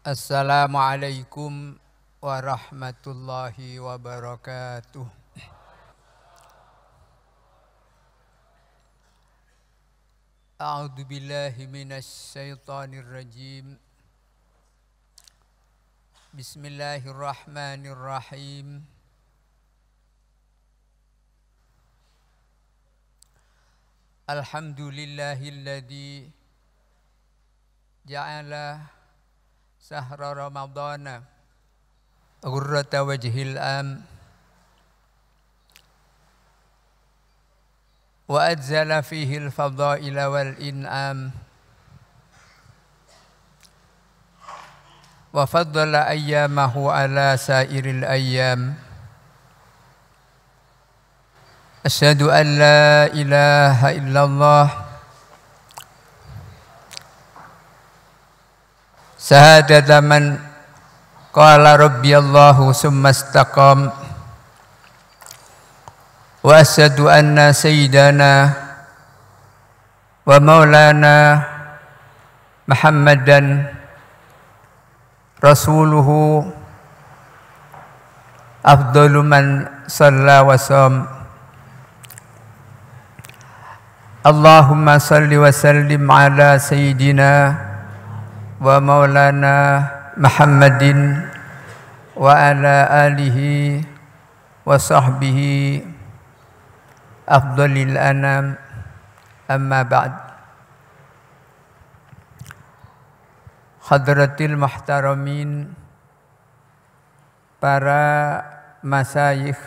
Assalamualaikum warahmatullahi wabarakatuh. A'udzu billahi minasy syaithanir rajim. Bismillahirrahmanirrahim. Alhamdulillahilladzi ja'ala sahra ramadhana ghurrata wajhil am wa adzala fihi al-fadaila wal in'am wa faddala ayyamahu ala sairil ayyam. Asyhadu an la ilaha illallah syahadata man qala rabbiyallahu summa istaqam. Wa asyhadu anna sayyidana wa maulana Muhammadan rasuluhu afdalu man shalla wa sham. Allahumma salli wa sallim ala sayyidina wa maulana Muhammadin wa ala alihi wa sahbihi afdalil anam, amma ba'd. Hadratil muhtaramin, para masyayikh,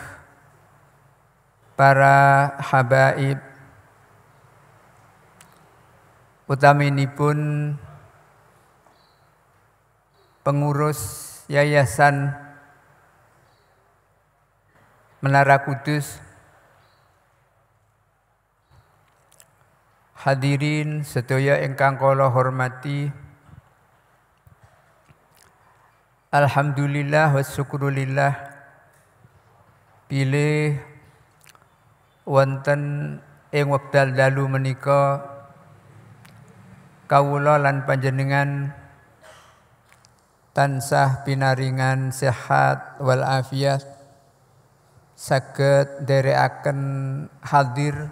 para habaib, utaminipun pengurus Yayasan Menara Kudus, hadirin sedaya ingkang kula hormati. Alhamdulillah wa syukrulillah bilih wonten ing wekdal dalu menika kawula lan panjenengan tansah pinaringan sehat wal afiat, saged nderekaken hadir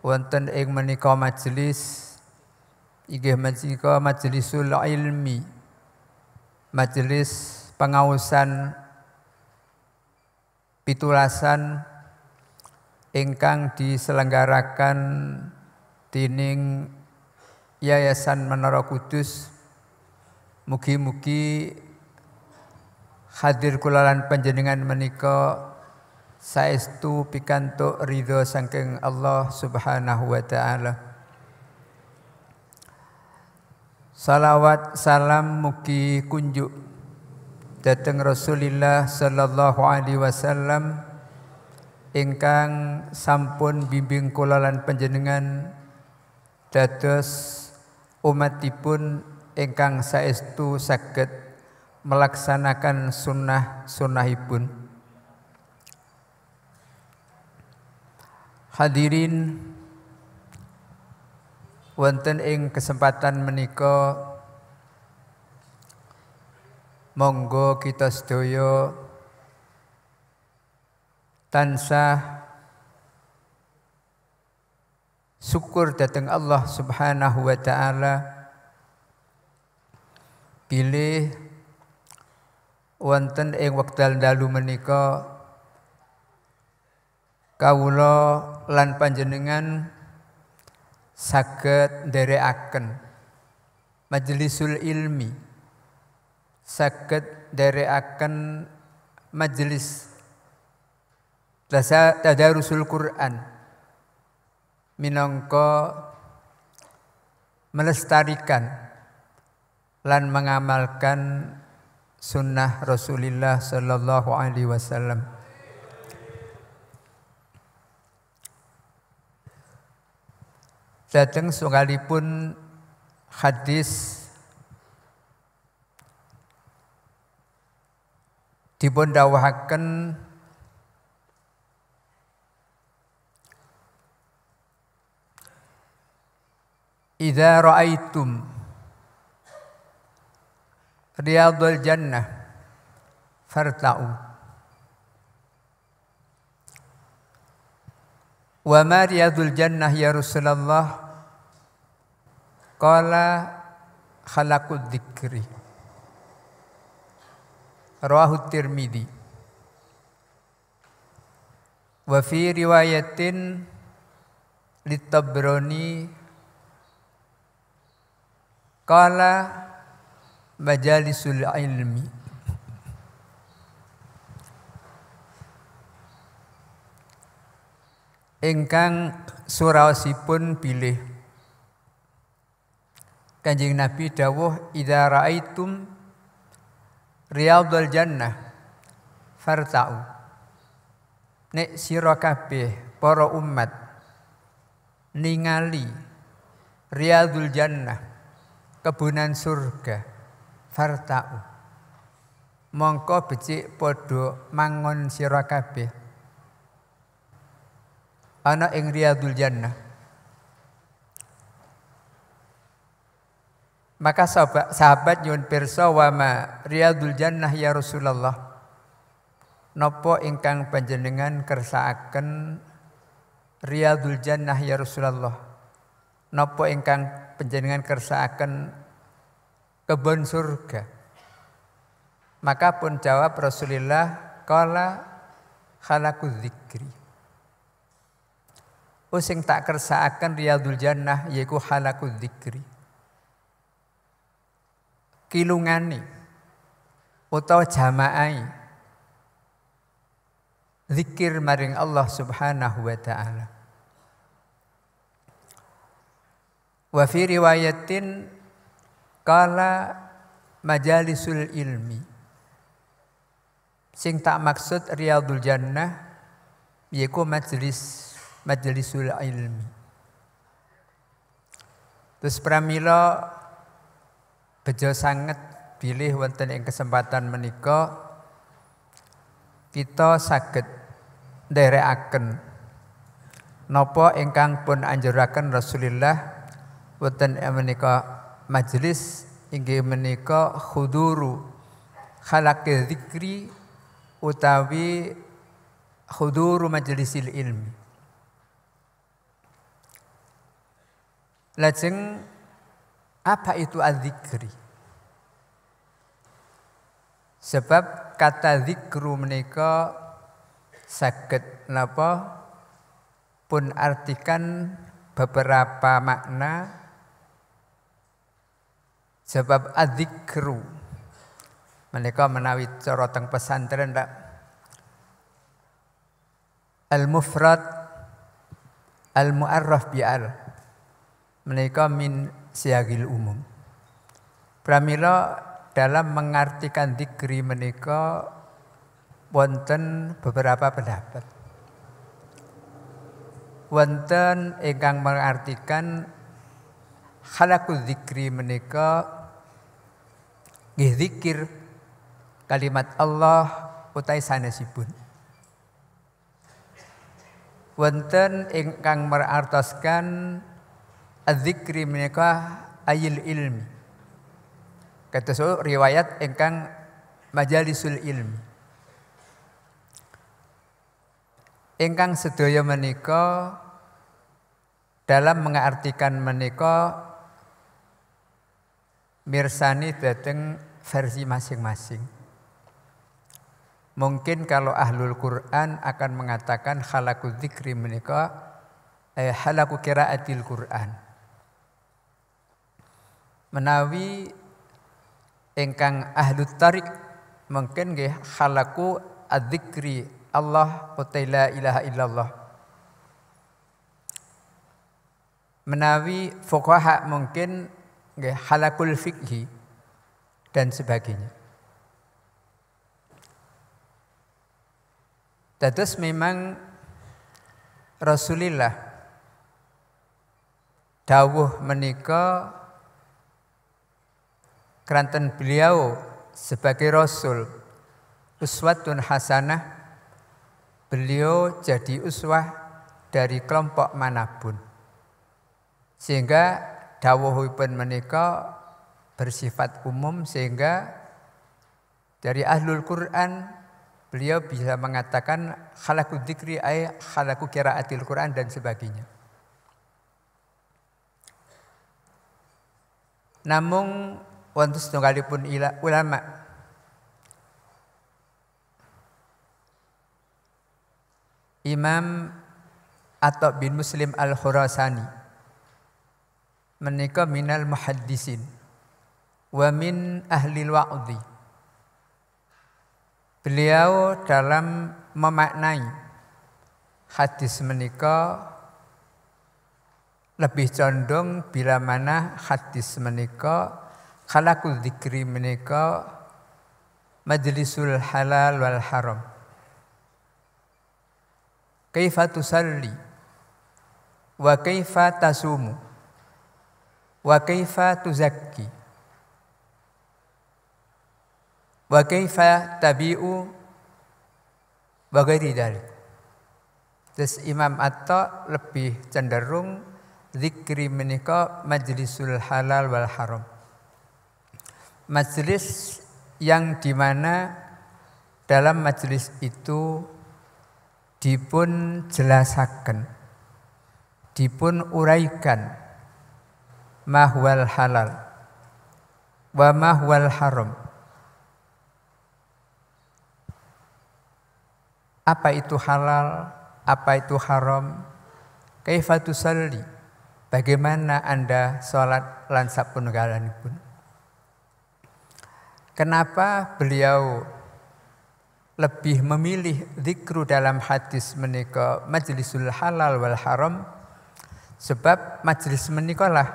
wonten ing menika majelis inggih menika majelisul ilmi, majelis pengaosan pitulasan ingkang diselenggarakan dening Yayasan Menara Kudus. Mugi-mugi hadir kula lan panjenengan menika saestu pikantuk ridho saking Allah Subhanahu wa taala. Salawat salam mugi kunjuk dhateng Rasulillah sallallahu alaihi wasallam ingkang sampun bimbing kula lan panjenengan dados umatipun ingkang saestu saged melaksanakan sunnah-sunnahipun. Hadirin wonten ing kesempatan menika monggo kita sedaya tansah syukur dhateng Allah Subhanahu wa taala bilih wonten ing wekdal dalu menika kawula lan panjenengan saged nderekaken majelisul ilmi, saged nderekaken majelis tadarusul Quran minangka melestarikan lan mengamalkan sunnah Rasulullah sallallahu alaihi wasallam. Dhateng sungalipun hadis dipun dawuhaken idza ra'aitum riyadul jannah farta'u. Wa ma riyadul jannah ya Rasulullah? Qala khalaqud dzikri. Rawahu Tirmidzi. Wa fi riwayatin Litabrani qala majalisul ilmi. Ingkang suraosipun bilih Kanjeng Nabi dawuh idza raaitum riyadul jannah farta'u. Nek sira kabeh para umat ningali riyadul jannah kebunan surga farta'u, mongko becik padha mangon sira kabeh ana ing riyadul jannah. Maka sahabat nyuwun pirsa wa ma riyadul jannah ya Rasulullah? Napa ingkang panjenengan kersakaken riyadul jannah ya Rasulullah? Napa ingkang panjenengan kersakaken kebun surga? Maka pun jawab Rasulullah, qala khalaquz dzikri. Sing tak kersakaken riyadul jannah yaiku khalaquz dzikri. Kilungane utawa jamaai zikir maring Allah Subhanahu wa taala. Wa fi riwayatin qala majalisul ilmi. Sing tak maksud riyadul jannah yaiku majlisul ilmi. Terus pramila bejo sanget bilih wonten ing kesempatan menika kita saged nderekaken napa ingkang pun anjuraken Rasulullah wonten menika majelis inggih menika khuduru khalaqi dzikri utawi khuduru majlisil ilmi. Lajeng apa itu az-zikri? Sebab kata zikru menika saged napa pun artikan beberapa makna. Sebab az-zikru menika menawi cara teng pesantren ndak al-mufrad al-mu'arraf bi'al menika min siagil umum. Pramila dalam mengartikan zikri menika wonten beberapa pendapat. Wonten ingkang mengartikan khalaquz zikri menika nggih zikir kalimat Allah utawi sanesipun. Wonten ingkang merartoskan az-zikri menika ayil ilmi. Kados riwayat ingkang majalisul ilmi. Ingkang sedaya menika dalam mengartikan menika mirsani dhateng versi masing-masing. Mungkin kalau ahlul Quran akan mengatakan khalaquz dzikri menika halaqu qiraatil Quran. Menawi ingkang ahlut tarik mungkin nggih khalaqu adzikri Allah wa la ilaha illallah. Menawi fuqaha mungkin nggih halaqul fikhi dan sebagainya. Dados memang Rasulullah dawuh menika keranten beliau sebagai Rasul uswatun hasanah, beliau jadi uswah dari kelompok manapun. Sehingga dawuhipun menika bersifat umum sehingga Dari ahlul Quran, beliau bisa mengatakan khalaqud dzikri ay khalaqu qiraatil Quran dan sebagainya. Namung wonten setunggalipun ulama Imam Atha bin Muslim Al-Khurasani menika minal muhaddisin wa min ahli al-wa'dhi. Beliau dalam memaknai hadis menika lebih condong bila mana hadis menika khalaqul dzikri menika majlisul halal wal haram. Kaifa tusalli wa kaifa tasumu wa kaifa tuzakki wa kaifa tabi'u wa ghairi dzalik. Terus Imam Atha lebih cenderung zikri menika majlisul halal wal haram. Majlis yang dimana dalam majlis itu dipun jelasaken, dipun uraikan mahwal halal wa mahwal haram. Apa itu halal, apa itu haram, kaifa tusalli, bagaimana Anda sholat lan sapununggalanipun. Kenapa beliau lebih memilih zikru dalam hadis menika majlisul halal wal haram? Sebab majlis menika lah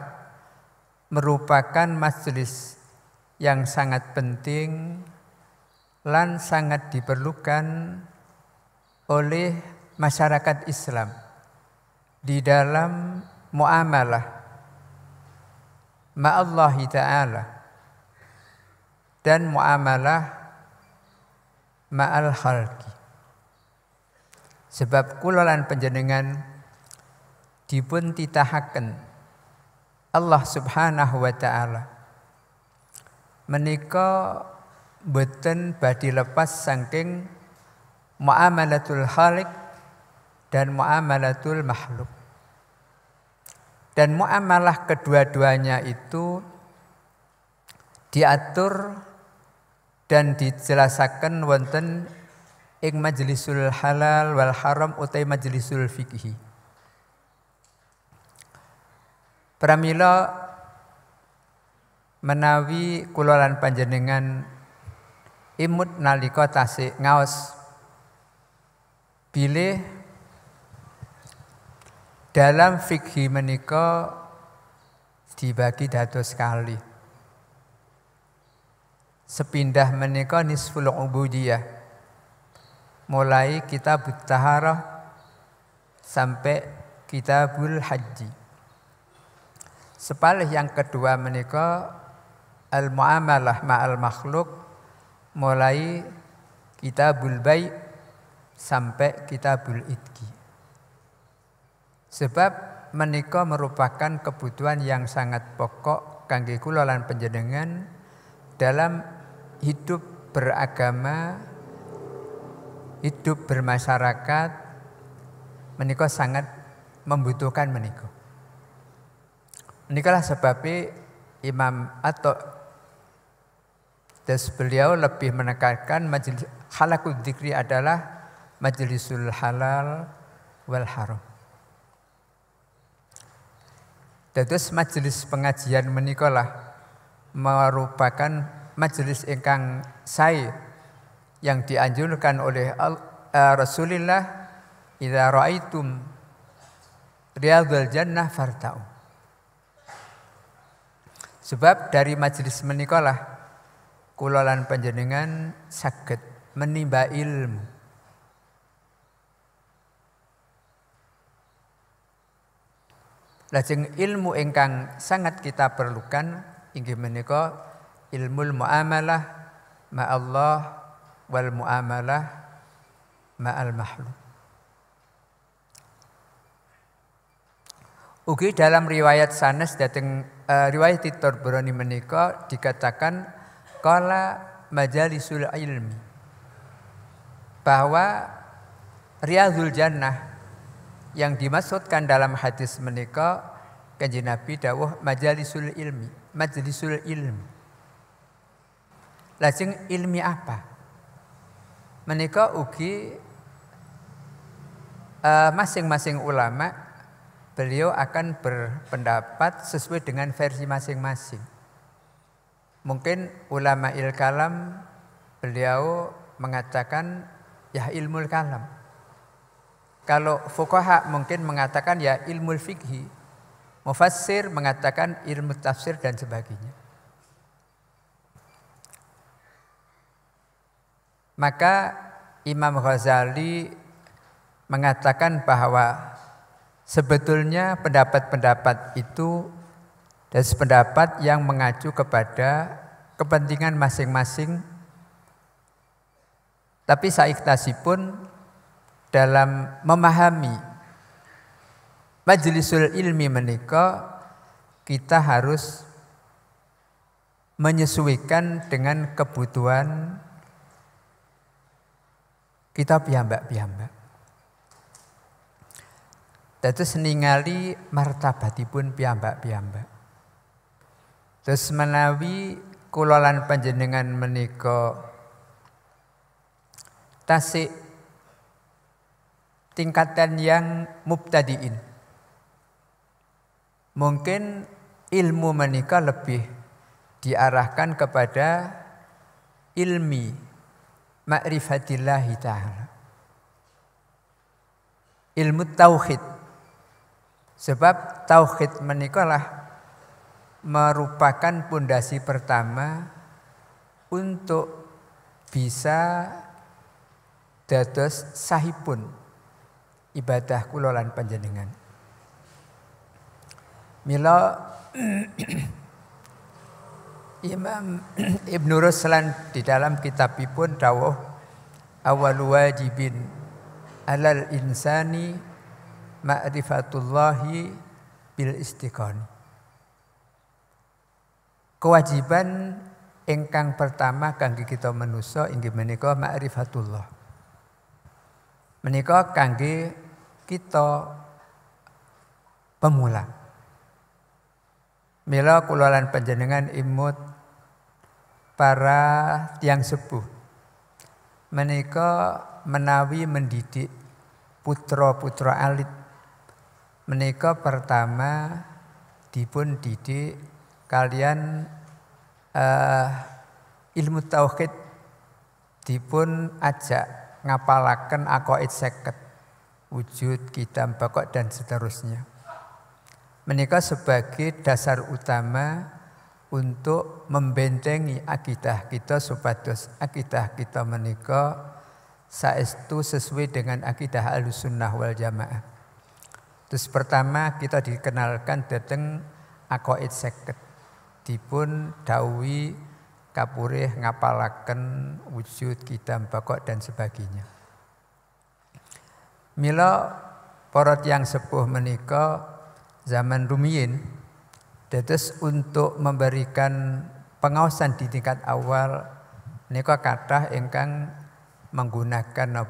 merupakan majlis yang sangat penting lan sangat diperlukan oleh masyarakat Islam di dalam muamalah ma'allah ta'ala dan muamalah ma'al khalqi. Sebab kula lan panjenengan dipun titahaken Allah Subhanahu wa taala menika boten badhe lepas saking muamalatul khaliq dan muamalatul makhluk. Dan muamalah kedua-duanya itu diatur dan dijelasaken wonten ing majlisul halal wal haram utai majlisul fikhi. Pramila menawi kula lan panjenengan imut nalika tasih ngaos bilih dalam fikih menika dibagi dados kali. Sepindah menika nisful ubudiyah. Mulai kitabut taharah sampai kitabul haji. Sepalih yang kedua menika al-muamalah ma'al makhluk, mulai kitabul bai' sampai kitabul idki. Sebab menika merupakan kebutuhan yang sangat pokok kangge kula lan panjenengan dalam hidup beragama, hidup bermasyarakat, menika sangat membutuhkan menika. Menikalah sebabnya Imam Atha terus beliau lebih menekankan majlis khalaqud dzikri adalah majlisul halal wal haram. Dados majelis pengajian menika lah merupakan majelis ingkang sae yang dianjurkan oleh Rasulullah, idza raaitum riyadhal jannah farta'u. Sebab dari majelis menika lah kula lan panjenengan saged menimba ilmu. Lajeng ilmu ingkang sangat kita perlukan inggih menika ilmul muamalah ma'allah wal muamalah ma'al makhluk. Ugi dalam riwayat sanes dateng riwayat At-Tabrani menika dikatakan qala majalisul ilmi, bahwa Riyadhul Jannah yang dimaksudkan dalam hadis menika Kanjeng Nabi dawuh majalisul ilmi, majlisul ilmi. Lajeng ilmi apa? Menika ugi masing-masing ulama beliau akan berpendapat sesuai dengan versi masing-masing. Mungkin ulama kalam beliau mengatakan ya ilmul kalam. Kalau fuqaha mungkin mengatakan ya ilmul fikhi. Mufassir mengatakan ilmu tafsir dan sebagainya. Maka Imam Ghazali mengatakan bahwa sebetulnya pendapat-pendapat itu dan pendapat yang mengacu kepada kepentingan masing-masing. Tapi saiktasipun dalam memahami majlisul ilmi menika kita harus menyesuaikan dengan kebutuhan kita piyambak-piyambak. Dados ningali martabatipun piyambak-piyambak. Terus menawi kula lan panjenengan menika tasik tingkatan yang mubtadiin. Mungkin ilmu menika lebih diarahkan kepada ilmi ma'rifatillahi ta'ala, ilmu tauhid. Sebab tauhid menika lah merupakan pondasi pertama untuk bisa dados sahipun ibadah kula lan panjenengan. Mila Imam Ibnu Ruslan di dalam kitabipun dawuh awal wajibin alal insani ma'rifatullahi bil istiqani. Kewajiban ingkang pertama kangge kita manusa inggih menika ma'rifatullah. Menika kangge kita pemula. Mila kula lan panjenengan imut para tiyang sepuh menika menawi mendidik putra-putra alit menika pertama dipun didik kalian ilmu tauhid, dipun ajak ngapalaken aqaid 50 wujud kitam bakok dan seterusnya. Menika sebagai dasar utama untuk membentengi akidah kita supados akidah kita menika saestu sesuai dengan akidah Ahlussunnah wal Jamaah. Terus pertama kita dikenalkan dhateng aqaid 50 dipun dawuhi kapurih ngapalaken wujud kitam bakok dan sebagainya. Mila para tiyang sepuh menika zaman rumiyin dados untuk memberikan pengawasan di tingkat awal menika kathah ingkang menggunakan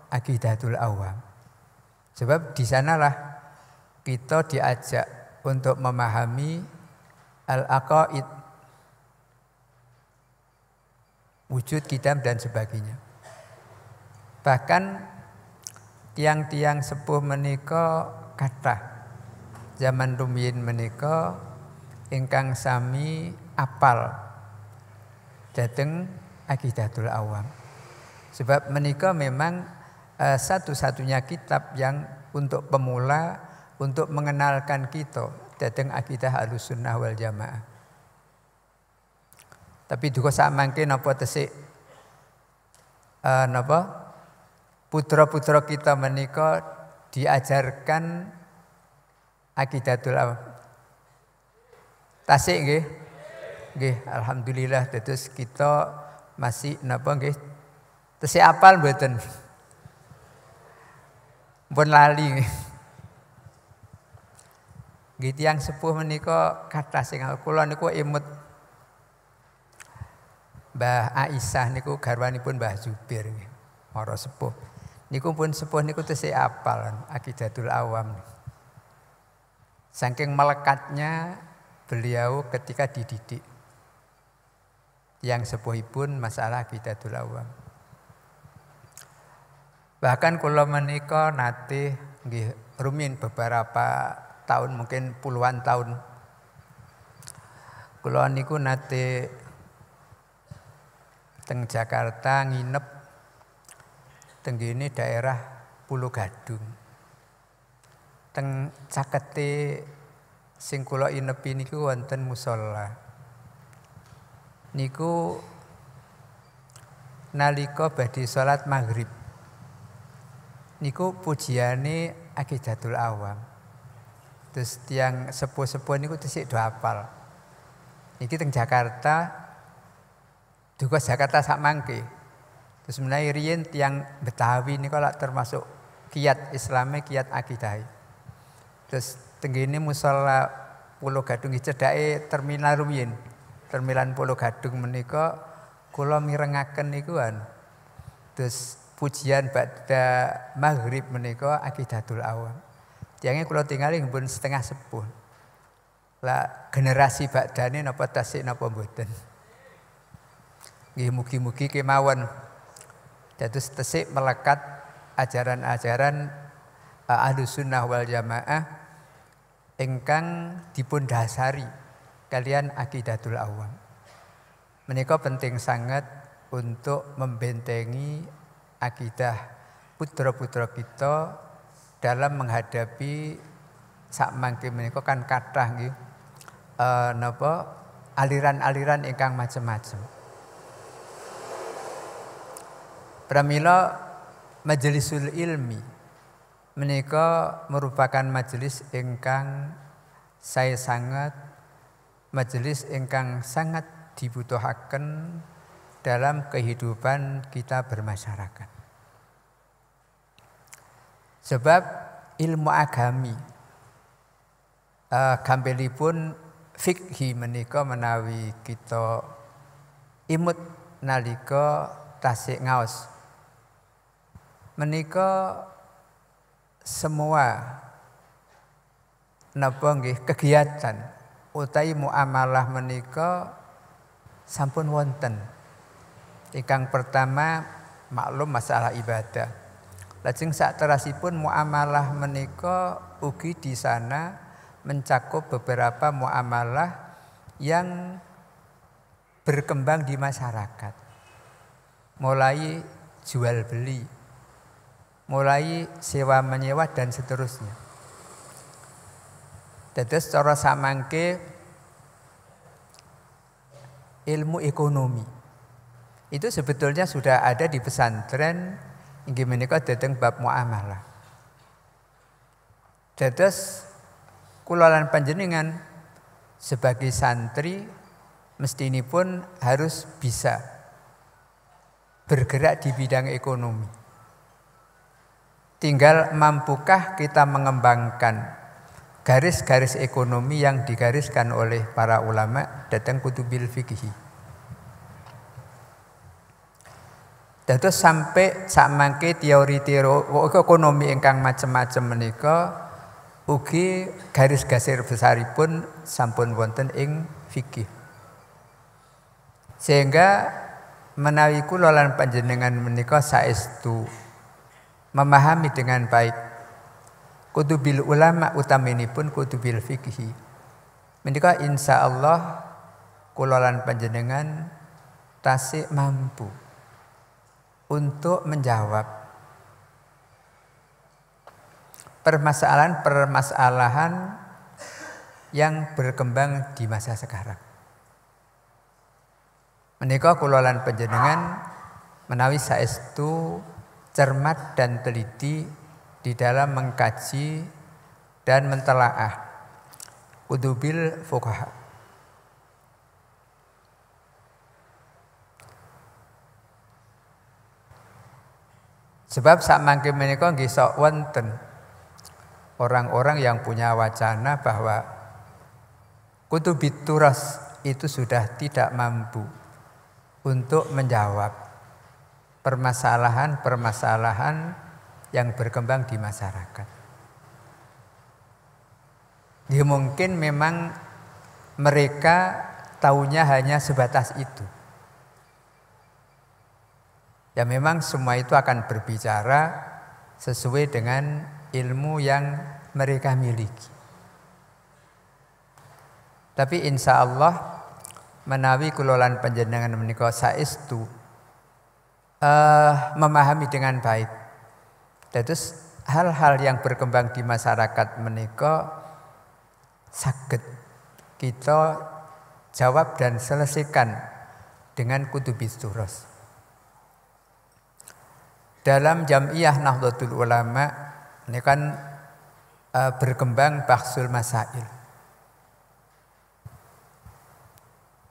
aqidatul awam. Sebab di sanalah kita diajak untuk memahami al-aqaid, wujud kitab dan sebagainya. Bahkan tiang-tiang sepuh menika kathah zaman rumiyin menika ingkang sami apal dhateng aqidatul awam. Sebab menika memang satu-satunya kitab yang untuk pemula untuk mengenalkan kita dhateng akidah Ahlussunnah wal Jamaah. Tapi duka samangke napa tesik putra-putra kita menika diajarkan aqidatul awam. Tasik nggih. Nggih, alhamdulillah dados kita masih napa nggih tesih apal mboten. Mpun lali nggih. Nggih tiyang sepuh menika kathah sing kula niku imut Mbah Aisyah niku garwanipun Mbah Zubir para sepuh. Niku pun sepuh niku tesih apal Aqidatul Awam. Saking melekatnya beliau ketika dididik. Yang sepuhipun masalah Aqidatul Awam. Bahkan kula menika nate nggih rumiyin beberapa tahun, mungkin puluhan tahun. Kula niku nate teng Jakarta nginep teng ngene daerah Pulau Gadung. Teng cakete sing kula inepi niku wonten musala. Niku nalika badhe salat maghrib. Niku pujiane Aqidatul Awam. Terus tiang sepuh-sepuh niku tesih do hafal. Niki teng Jakarta, duka Jakarta sak mangke. Terus menawi riyen tiang Betawi niku lak termasuk kiat Islame, kiat akidah. Terus tenggene musala Pulau Gadung cedake terminal rumiyin. Terminal Pulau Gadung menika kula mirengaken niku terus pujian ba'da maghrib menika Aqidatul Awam. Tiange kula tingali pun setengah sepuh. Lah generasi ba'dane napa tasik napa mboten. Nggih mugi-mugi kemawon dados tesik melekat ajaran-ajaran Ahlus Sunnah wal Jamaah ingkang dipun dasari kalian Aqidatul Awam. Menika penting sangat untuk membentengi akidah putra-putra kita dalam menghadapi sak mangke menika kan kathah nggih aliran-aliran ingkang macam-macam. Pramila majelisul ilmi menika merupakan majelis ingkang saya sangat majelis ingkang sangat dibutuhaken dalam kehidupan kita bermasyarakat. Sebab ilmu agami gampilipun fikhi menika menawi kita imut nalika tasik ngaos. Menika semua napa nggih kegiatan utawi muamalah menika sampun wonten. Ingkang pertama maklum masalah ibadah. Lajeng sakterasipun muamalah menika ugi di sana mencakup beberapa muamalah yang berkembang di masyarakat. Mulai jual beli, mulai sewa menyewa dan seterusnya. Dados cara samangke ilmu ekonomi itu sebetulnya sudah ada di pesantren inggih menika dhateng bab muamalah. Dados kula lan panjenengan sebagai santri mestinipun harus bisa bergerak di bidang ekonomi. Tinggal mampukah kita mengembangkan garis-garis ekonomi yang digariskan oleh para ulama dhateng kutubil fikih. Dados sampai sakmangke teori-teori ekonomi ingkang macam-macam menika ugi garis gasir besaripun sampun wonten ing fikih. Sehingga menawi kula lan panjenengan menika saestu memahami dengan baik kutubil ulama utaminipun kutubil fikih. Menika insyaallah kula lan panjenengan tasik mampu untuk menjawab permasalahan-permasalahan yang berkembang di masa sekarang. Menika kula lan panjenengan menawi saestu cermat dan teliti di dalam mengkaji dan mentelaah kutubil fuqaha. Sebab sakmangke menika nggih sok wonten orang-orang yang punya wacana bahwa kutubit turas itu sudah tidak mampu untuk menjawab permasalahan-permasalahan yang berkembang di masyarakat. Ya mungkin memang mereka taunya hanya sebatas itu. Ya memang semua itu akan berbicara sesuai dengan ilmu yang mereka miliki. Tapi insya Allah menawi kulolan panjenengan menika saestu memahami dengan baik. Terus hal-hal yang berkembang di masyarakat menika saged kita jawab dan selesaikan dengan kutubis turos. Dalam Jam'iyah Nahdlatul Ulama ini kan berkembang bahsul masail.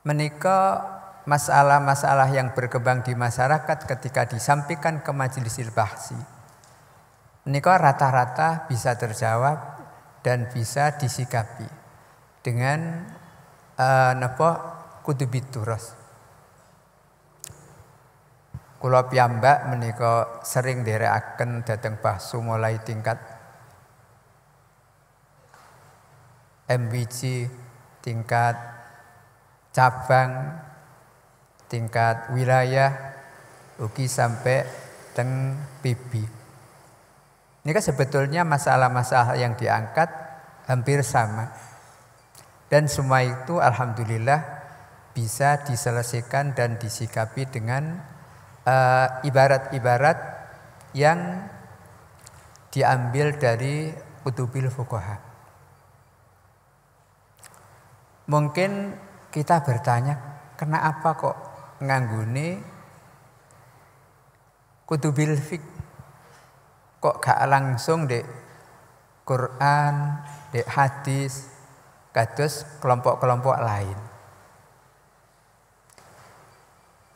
Menika masalah-masalah yang berkembang di masyarakat ketika disampaikan ke majlisil bahsi, menika rata-rata bisa terjawab dan bisa disikapi dengan kutubit turos. Kula piyambak menika sering nderekaken dhateng bahsu mulai tingkat MWG, tingkat cabang, tingkat wilayah, ugi sampai teng PB. Ini kan sebetulnya masalah-masalah yang diangkat hampir sama. Dan semua itu alhamdulillah bisa diselesaikan dan disikapi dengan ibarat-ibarat yang diambil dari kutubil fuqaha. Mungkin kita bertanya, kenapa kok nganggune kutubil fiqh? Kok gak langsung dek Quran, dek hadis, kados kelompok-kelompok lain.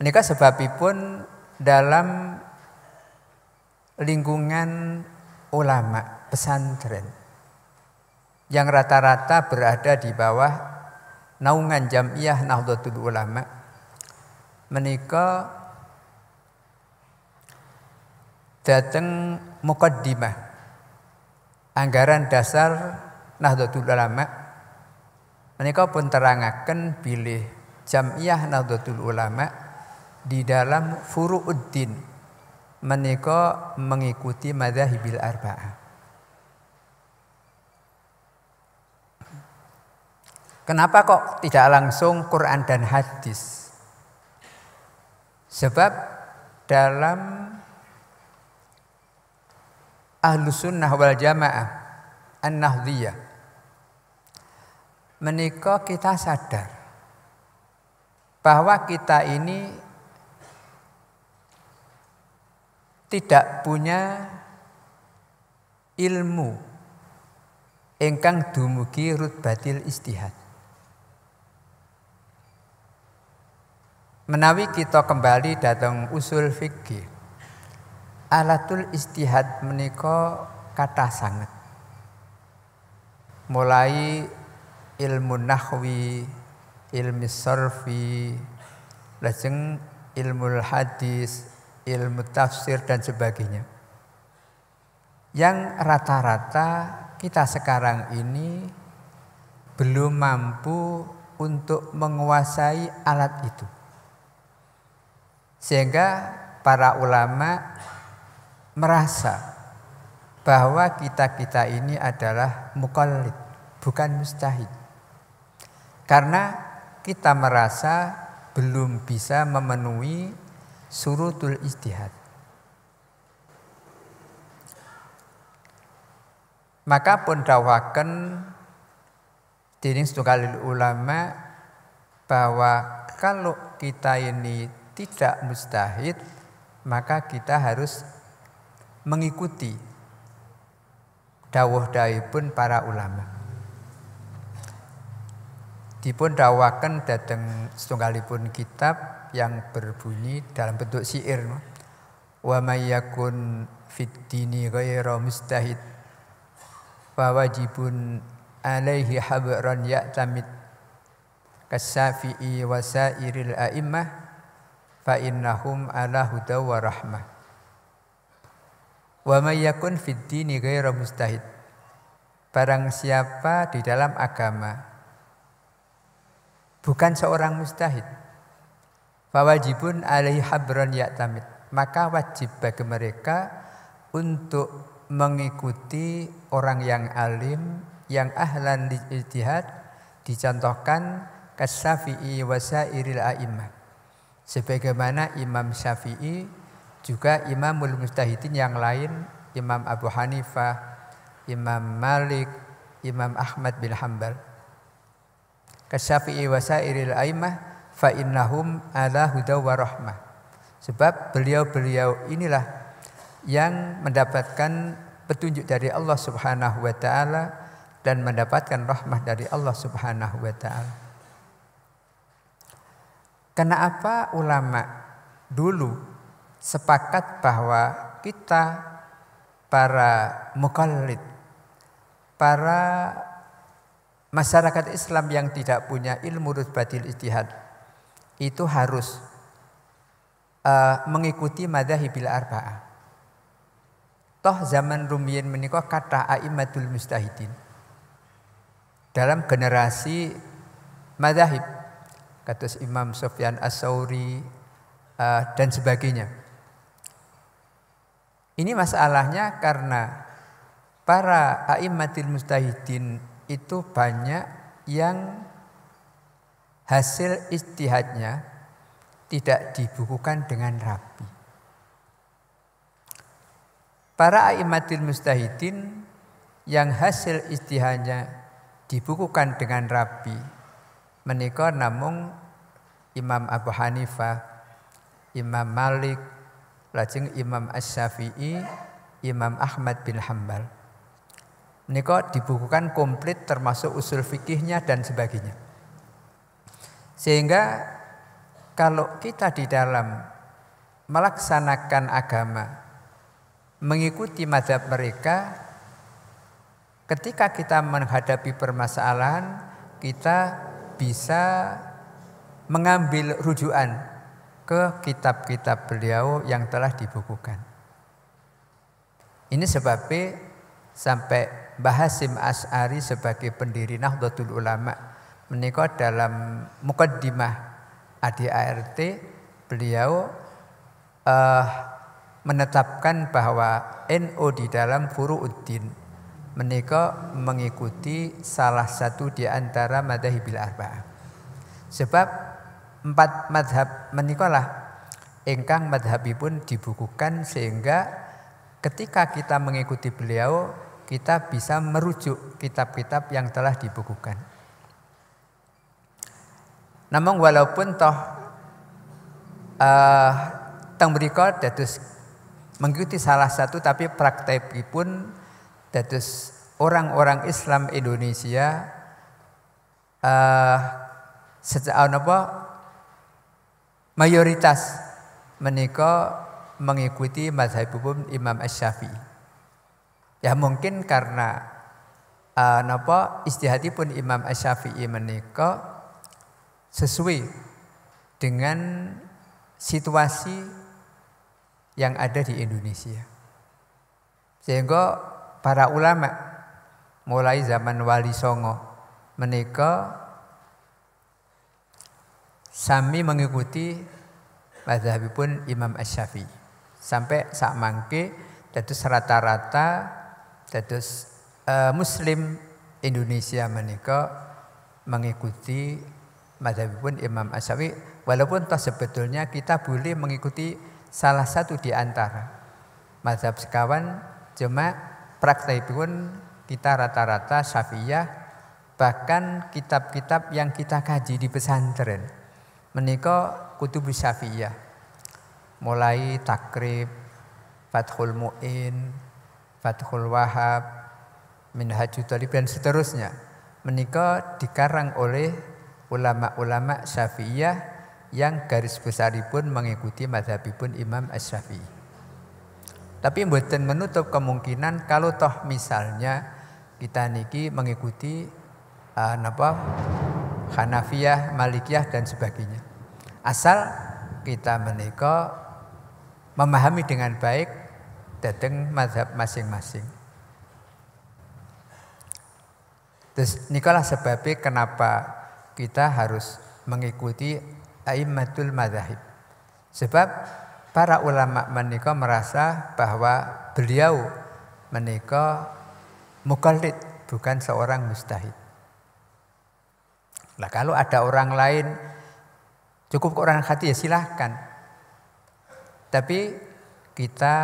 Menika sebabipun dalam lingkungan ulama pesantren yang rata-rata berada di bawah naungan Jam'iyah Nahdlatul Ulama, menika dateng muqaddimah anggaran dasar Nahdlatul Ulama, menika pun terangaken bilih Jam'iyah Nahdlatul Ulama di dalam furu'uddin menika mengikuti madzahibil arba'ah. Kenapa kok tidak langsung Quran dan hadis? Sebab dalam Ahlus Sunnah wal Jamaah An-Nahdliyah menika kita sadar bahwa kita ini tidak punya ilmu ingkang dumugi rutbatil ijtihad. Menawi kita kembali datang usul fikih, alatul ijtihad menika kathah sanget. Mulai ilmu nahwi, ilmu sarfi, lajeng ilmu hadis, ilmu tafsir dan sebagainya. Yang rata-rata kita sekarang ini belum mampu untuk menguasai alat itu. Sehingga para ulama merasa bahwa kita ini adalah muqallid, bukan mujtahid. Karena kita merasa belum bisa memenuhi surutul ijtihad. Maka pun dawaken dening setunggal ulama bahwa kalau kita ini tidak mujtahid, maka kita harus mengikuti dawuh-dawuhipun para ulama. Dipun dawaken dhateng setunggalipun kitab yang berbunyi dalam bentuk syair, wa may yakun fid dini ghairu mustahid fa wajibun alaihi habran ya'tamid kasyafi'i wa sairil a'immah fa innahum ala huda wa rahmah. Wa may yakun fid dini ghairu mustahid. Barang siapa di dalam agama bukan seorang mustahid, fawajibun alaihi habron ya'tamid, maka wajib bagi mereka untuk mengikuti orang yang alim, yang ahlan ijtihad, dicontohkan kasyafi'i wa sairil a'immah, sebagaimana Imam Syafi'i juga imamul mustahidin yang lain, Imam Abu Hanifah, Imam Malik, Imam Ahmad bin Hanbal. Kasyafi'i wa sairil a'immah fa innahum ala huda wa rahmah. Sebab beliau-beliau inilah yang mendapatkan petunjuk dari Allah Subhanahu wa taala dan mendapatkan rahmah dari Allah Subhanahu wa taala. Kenapa ulama dulu sepakat bahwa kita para mukallid, para masyarakat Islam yang tidak punya ilmu rutbatil ijtihad itu harus mengikuti madhahibil arba'ah. Toh zaman rumiyin menika kata a'immatul mustahidin dalam generasi madhahib, kados Imam Sufyan As-Tsauri dan sebagainya. Ini masalahnya karena para a'immatul mustahidin itu banyak yang hasil ijtihadnya tidak dibukukan dengan rapi. Para a'immatul mustahidin yang hasil ijtihadnya dibukukan dengan rapi menika namung Imam Abu Hanifah, Imam Malik, lajeng Imam Asy-Syafi'i, Imam Ahmad bin Hanbal. Menika dibukukan komplit termasuk usul fikihnya dan sebagainya. Sehingga kalau kita di dalam melaksanakan agama mengikuti mazhab mereka, ketika kita menghadapi permasalahan kita bisa mengambil rujukan ke kitab-kitab beliau yang telah dibukukan. Ini sebabnya sampai Mbah Hasyim Asy'ari sebagai pendiri Nahdlatul Ulama menika dalam muqaddimah ADART beliau menetapkan bahwa NU di dalam Furu'uddin menika mengikuti salah satu di antara madhahibil arba'ah. Sebab 4 madhab menikalah ingkang madhabipun dibukukan, sehingga ketika kita mengikuti beliau kita bisa merujuk kitab-kitab yang telah dibukukan. Namun walaupun toh teng mriku dados mengikuti salah satu, tapi praktekipun dados orang-orang Islam Indonesia sejak napa mayoritas menika mengikuti mazhabipun Imam Asy-Syafi'i. Ya mungkin karena ijtihadipun Imam Asy-Syafi'i menika sesuai dengan situasi yang ada di Indonesia. Sehingga para ulama mulai zaman Wali Songo menika sami mengikuti mazhabipun Imam Asy-Syafi'i sampai sak mangke dados rata-rata dados muslim Indonesia menika mengikuti mazhabipun Imam Asy-Syafi'i, walaupun toh sebetulnya kita boleh mengikuti salah satu di antara mazhab sekawan, cuma praktekipun kita rata-rata Syafi'iyah. Bahkan kitab-kitab yang kita kaji di pesantren menika kutubus Syafi'iyah, mulai Takrib, Fathul Mu'in, Fathul Wahhab, Minhajut Thalib dan seterusnya, menika dikarang oleh ulama-ulama Syafi'iyah yang garis besaripun mengikuti mazhabipun Imam Asy-Syafi'i. Tapi mboten menutup kemungkinan kalau toh misalnya kita niki mengikuti Hanafiyah, Malikiyah dan sebagainya. Asal kita menika memahami dengan baik dhateng mazhab masing-masing. Terus nikalah sebabnya kenapa kita harus mengikuti a'immatul madzhab. Sebab para ulama menika merasa bahwa beliau menika muqallid, bukan seorang mujtahid. Nah, kalau ada orang lain cukup Quran hati ya silahkan. Tapi kita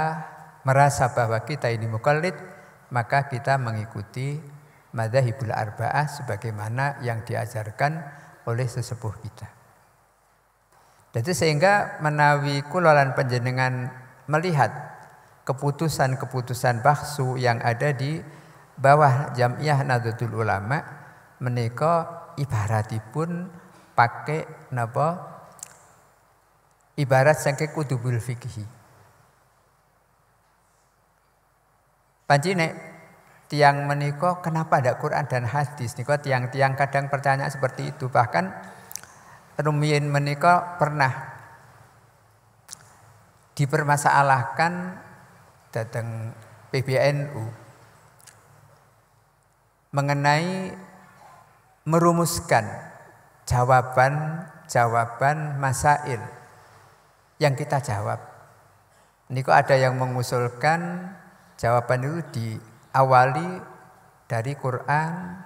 merasa bahwa kita ini muqallid, maka kita mengikuti madzhabul arba'ah sebagaimana yang diajarkan oleh sesepuh kita. Jadi sehingga menawi kula lan panjenengan melihat keputusan-keputusan bahsu yang ada di bawah Jam'iyah Nahdlatul Ulama menika ibaratipun pakai napa? Ibarat saking kutubul fikih. Panci nek tiang menika kenapa ada Quran dan hadis? Nika tiang-tiang kadang pertanyaan seperti itu. Bahkan rumiyin menika pernah dipermasalahkan datang PBNU mengenai merumuskan jawaban masail yang kita jawab. Niku ada yang mengusulkan jawaban itu diawali dari Quran,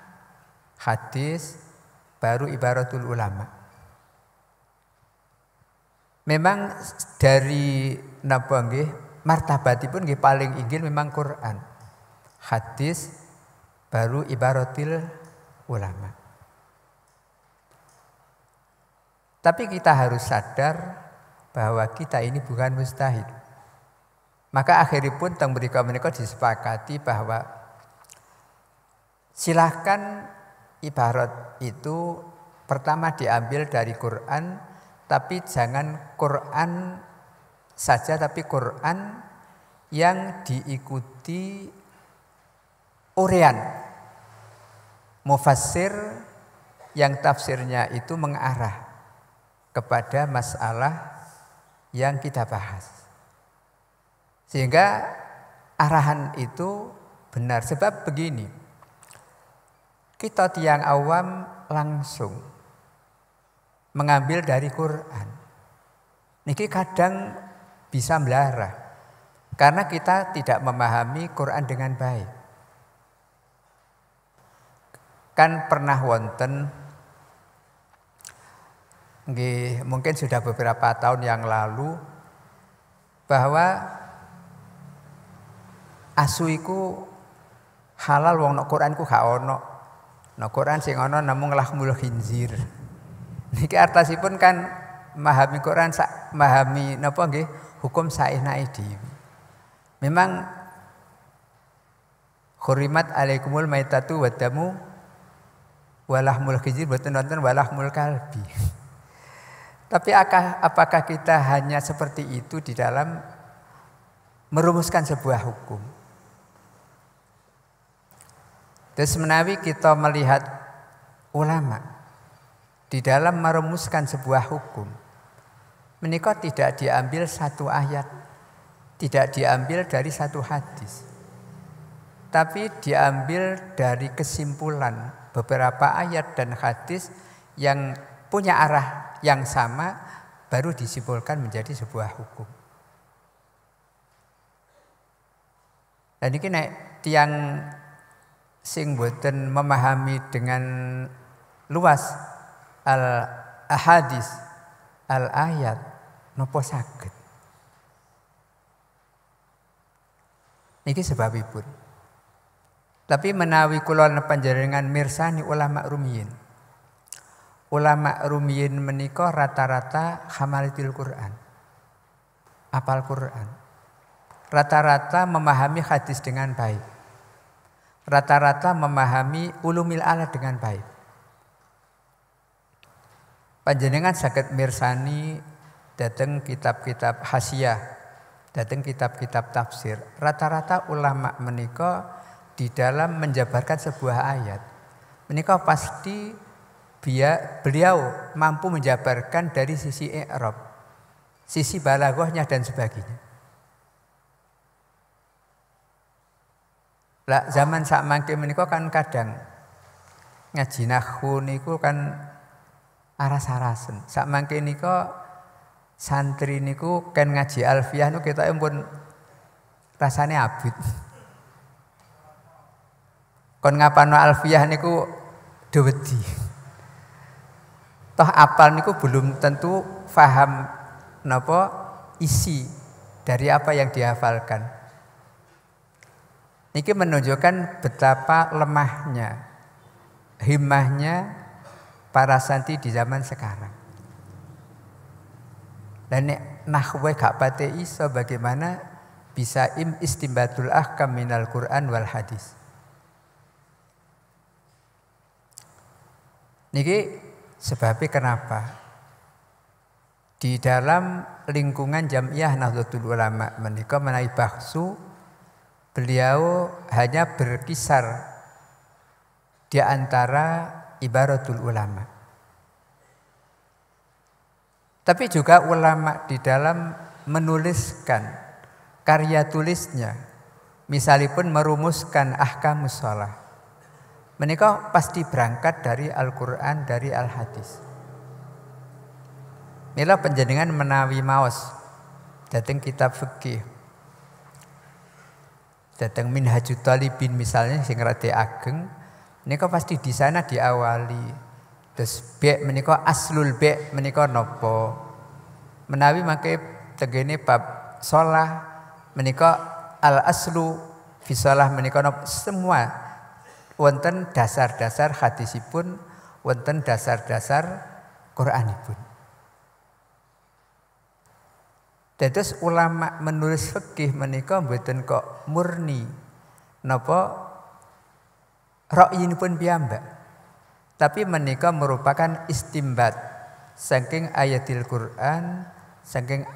hadis, baru ibaratul ulama. Memang dari napa nggih martabatipun nggih paling inggil memang Quran, hadis, baru ibaratil ulama. Tapi kita harus sadar bahwa kita ini bukan mujtahid. Maka akhiripun teng mriku menika disepakati bahwa silahkan ibarat itu pertama diambil dari Quran, tapi jangan Quran saja, tapi Quran yang diikuti urean mufassir yang tafsirnya itu mengarah kepada masalah yang kita bahas. Sehingga arahan itu benar. Sebab begini, kita tiang awam langsung mengambil dari Quran. Niki kadang bisa melarang karena kita tidak memahami Quran dengan baik. Kan pernah wonten nggih, mungkin sudah beberapa tahun yang lalu bahwa asu iku halal wong nek Quran ku gak ono. Nek Quran sing ono namung lahmul khinzir. Niki artasipun kan memahami Quran memahami napa nggih hukum saenake dhewe. Memang khurimat alaikumul maitatu wadamu walahmul khinzir boten wonten walahmul kalbi. Tapi apakah kita hanya seperti itu di dalam merumuskan sebuah hukum? Terus menawi kita melihat ulama di dalam merumuskan sebuah hukum, menika tidak diambil satu ayat, tidak diambil dari satu hadis, tapi diambil dari kesimpulan beberapa ayat dan hadis yang punya arah yang sama, baru disimpulkan menjadi sebuah hukum. Dan ini nek tiang sing boten memahami dengan luas al ahadis al ayat napa saged. Niki sebabipun. Tapi menawi kula panjenengan mirsani ulama rumiyin. Ulama rumiyin menika rata-rata hamalatul Quran. Apal Quran. Rata-rata memahami hadis dengan baik. Rata-rata memahami ulumil alat dengan baik. Panjenengan saged mirsani dateng kitab-kitab hasyiah, dateng kitab-kitab tafsir. Rata-rata ulama menika di dalam menjabarkan sebuah ayat, menika pasti beliau mampu menjabarkan dari sisi i'rab, sisi balaghahnya dan sebagainya. Lah zaman sak mangke menika kan kadang ngaji nahwu niku kan aras-arasen. Sak mangke nika santri niku kan ngaji alfiyah niku ketoke pun rasane abot. Kon ngapalno alfiyah niku wedi. Toh apal niku belum tentu faham napa isi dari apa yang dihafalkan. Niki menunjukkan betapa lemahnya, himmahnya para santri di zaman sekarang. Dan nek nahwe gak pate iso bagaimana bisa istimbatul ahkam minal Quran wal hadis. Niki sebabnya kenapa? Di dalam lingkungan Jam'iyah Nahdlatul Ulama menika menawi bahsu beliau hanya berkisar di antara ibaratul ulama. Tapi juga ulama di dalam menuliskan karya tulisnya, misalipun merumuskan ahkamus shalah, menika pasti berangkat dari Al-Quran, dari Al-Hadis. Mila panjenengan menawi maos dateng kitab fikih, dateng Minhajut Talibin misalnya sing rada ageng, menika pasti di sana diawali. Terus be menika aslul be menika napa? Menawi mangke tegene bab shalah menika al aslu fi shalah menika napa? Semua wonten dasar-dasar hadisipun, wonten dasar-dasar Quranipun. Dados ulama menulis fikih menika mboten kok murni napa ra'yinipun piyambak, tapi menika merupakan istimbat saking ayatil Quran, saking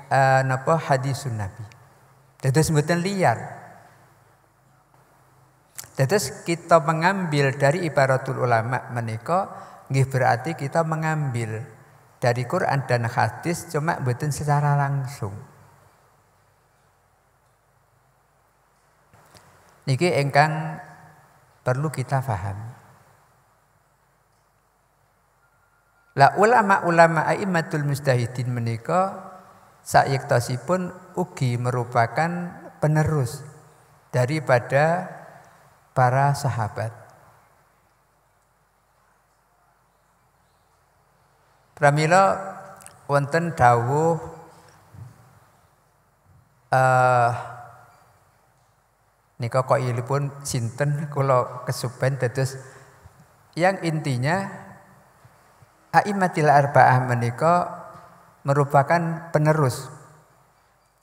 napa hadisun Nabi. Dados mboten liar. Dados kita mengambil dari ibaratul ulama menika nggih berarti kita mengambil dari Quran dan hadis cuma mboten secara langsung. Niki ingkang perlu kita paham. Lah ulama-ulama a'immatul mujtahidin menika sayektosipun ugi merupakan penerus daripada para sahabat. Pramila wonten dawuh nika kok ilipun sinten kula kesupen dados yang intinya a'immatil arba'ah menika merupakan penerus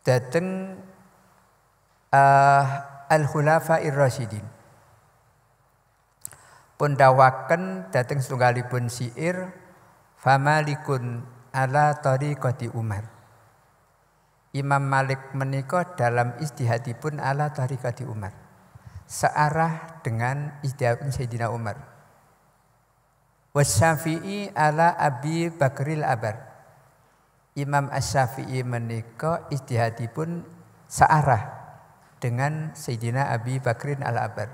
dhateng al-khulafa'ir rasyidin. Pun dawaken dhateng setunggalipun syair famalikun ala tariqati Umar. Imam Malik menika dalam ijtihadipun ala tariqati Umar, searah dengan ijtihad Sayyidina Umar. Wasyafi'i ala Abi Bakril Abar. Imam Asy-Syafi'i menika ijtihadipun searah dengan Sayyidina Abi Bakrin al-Abar.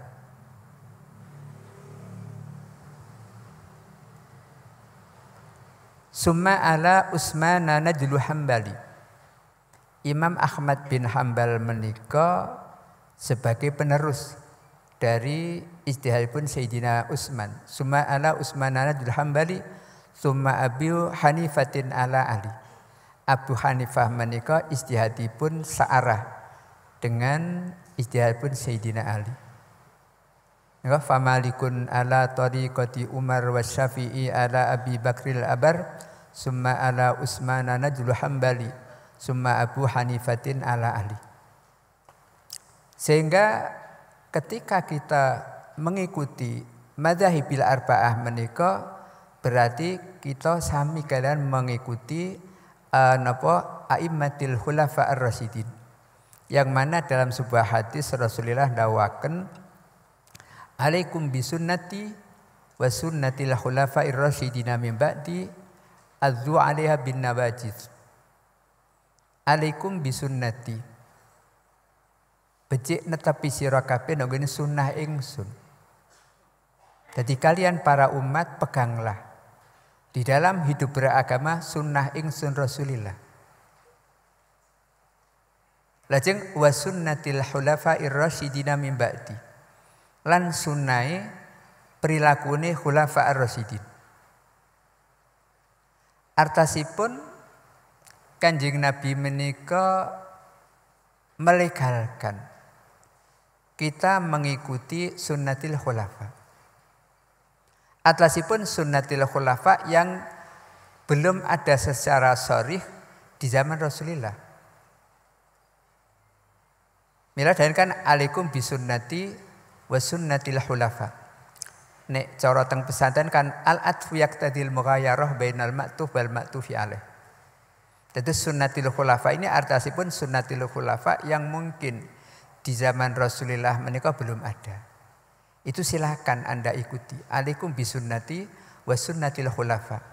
Summa ala Utsman Najlu Hambali. Imam Ahmad bin Hambal menika sebagai penerus dari ijtihadipun Sayyidina Utsman. Summa ala Utsman Najlu Hambali, summa Abu Hanifatin ala Ali. Abu Hanifah menika ijtihadipun searah dengan ijtihadipun Sayyidina Ali. Nika famalikun ala tariqati Umar wa Syafi'i ala Abi Bakril Abar, summa ala Utsman Najlu Hambali, summa Abu Hanifatin ala Ali. Sehingga ketika kita mengikuti madzhabil arba'ah menika berarti kita sami kalian mengikuti napa a'immatil khulafa'ir rasyidin. Yang mana dalam sebuah hadis Rasulullah dawaken alaikum bisunnati wa sunnatil khulafa'ir rasyidin min ba'di adzu 'alaiha bin nawajiz. alaikum bisunnati. Becik netepi sira kabeh nggone sunnah ingsun. Jadi kalian para umat peganglah di dalam hidup beragama sunnah ingsun Rasulillah. Lajeng wa sunnatil khulafa'ir rasyidina min ba'di. Lan sunnahe prilakune khulafa'ir rasyidin. Artasipun Kanjeng Nabi menika melegalkan kita mengikuti sunnatil khulafa. Atlasipun sunnatil khulafa yang belum ada secara sharih di zaman Rasulullah. Mila kan alaikum bisunnati wa sunnatil khulafa. Nek cara teng pesantren kan al-atfu yaqtadil mughayarah bainal ma'tuf wal ma'tufi alaih. Jadi sunnatil khulafa ini artasipun sunnatil khulafa yang mungkin di zaman Rasulullah menika belum ada. Itu silakan Anda ikuti. Alaikum bisunnati wa sunnatil khulafa.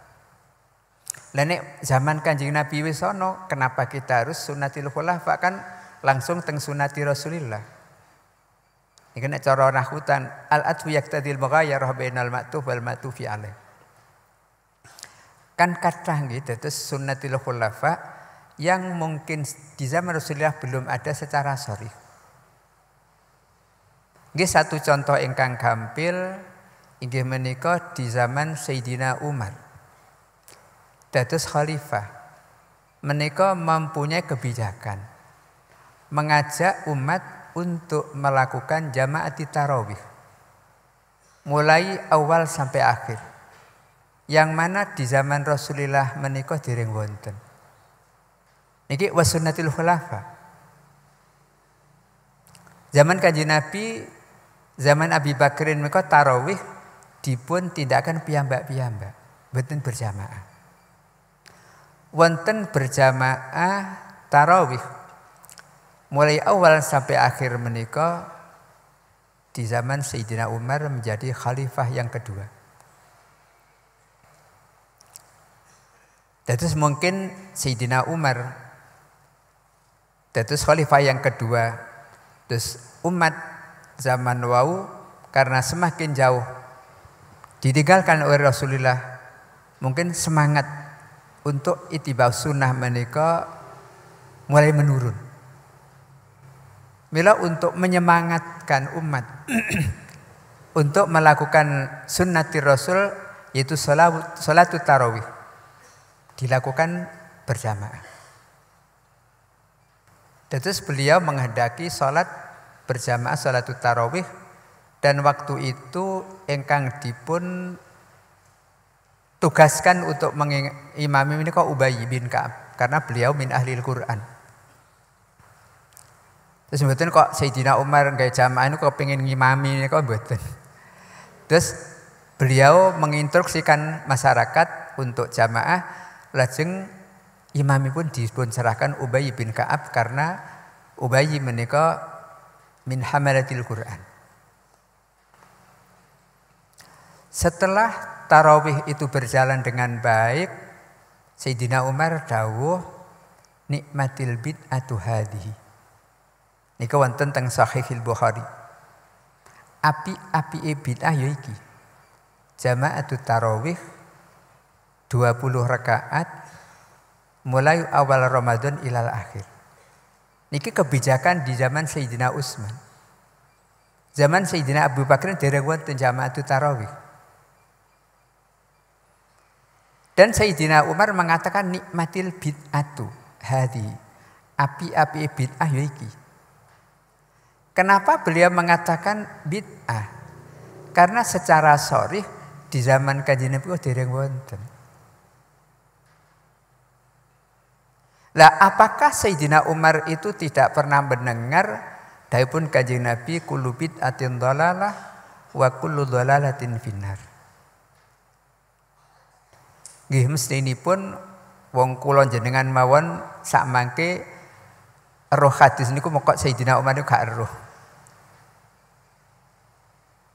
Lah nek zaman Kanjeng Nabi wis ana, kenapa kita harus sunnatil khulafa? Kan langsung teng sunnati Rasulullah. Iki nek cara nahutan al-atfu yaqtadil mughayarah bainal ma'tuf wal ma'tufi alaih. Kan kathah nggih dados sunnatil khulafa yang mungkin di zaman Rasulullah belum ada secara sharih. Nggih satu contoh ingkang gampil inggih menika di zaman Sayyidina Umar. Dados khalifah menika mempunyai kebijakan mengajak umat untuk melakukan jamaat tarawih mulai awal sampai akhir. Yang mana di zaman Rasulullah menika dereng wonten. Niki wasunnatil khulafa. Zaman Kanjeng Nabi, zaman Abi Bakrin menika tarawih dipun tindakan piyambak-piyambak, mboten berjamaah. Wonten berjamaah tarawih mulai awal sampai akhir menika di zaman Sayyidina Umar menjadi khalifah yang kedua. Dados mungkin Sayyidina Umar dados khalifah yang kedua. Terus umat zaman wau karena semakin jauh ditinggalkan oleh Rasulullah, mungkin semangat untuk ittiba sunnah menika mulai menurun. Mila untuk menyemangatkan umat untuk melakukan sunnati Rasul yaitu salatut tarawih dilakukan berjamaah. Terus beliau menghendaki salat berjamaah salatut tarawih dan waktu itu engkang dipun tugaskan untuk mengimami menika Ubay bin Ka'ab karena beliau min ahlil Quran. Terus mboten kok Sayyidina Umar gawe jamaah niku kepengin ngimami niku mboten. Terus beliau menginstruksikan masyarakat untuk jamaah. Lajeng imami pun dipun serahkan Ubay bin Ka'ab karena Ubay menika min hamalatil Quran. Setelah tarawih itu berjalan dengan baik, Sayyidina Umar dawuh nikmatil bid'atu hadhihi. Nika wonten teng Sahihil Bukhari. Api bid'ah ya iki. Jama'atut tarawih 20 rakaat mulai awal Ramadan ilal akhir. Niki kebijakan di zaman Sayyidina Utsman. Zaman Sayyidina Abu Bakar dereng wonten jamaatut tarawih. Dan Sayyidina Umar mengatakan nikmatil bid'atu hadi. Api bid'ah ya iki. Kenapa beliau mengatakan bid'ah? Karena secara sharih di zaman Kanjeng Nabi dereng wonten. Lah apakah Sayyidina Umar itu tidak pernah mendengar dawuhipun Kanjeng Nabi kullu bid'atin dhalalah wa kullu dhalalatin finnar. Nggih mestinipun wong kula jenengan mawon sak mangke roh hadis niku mokok Sayyidina Umar niku gak eruh.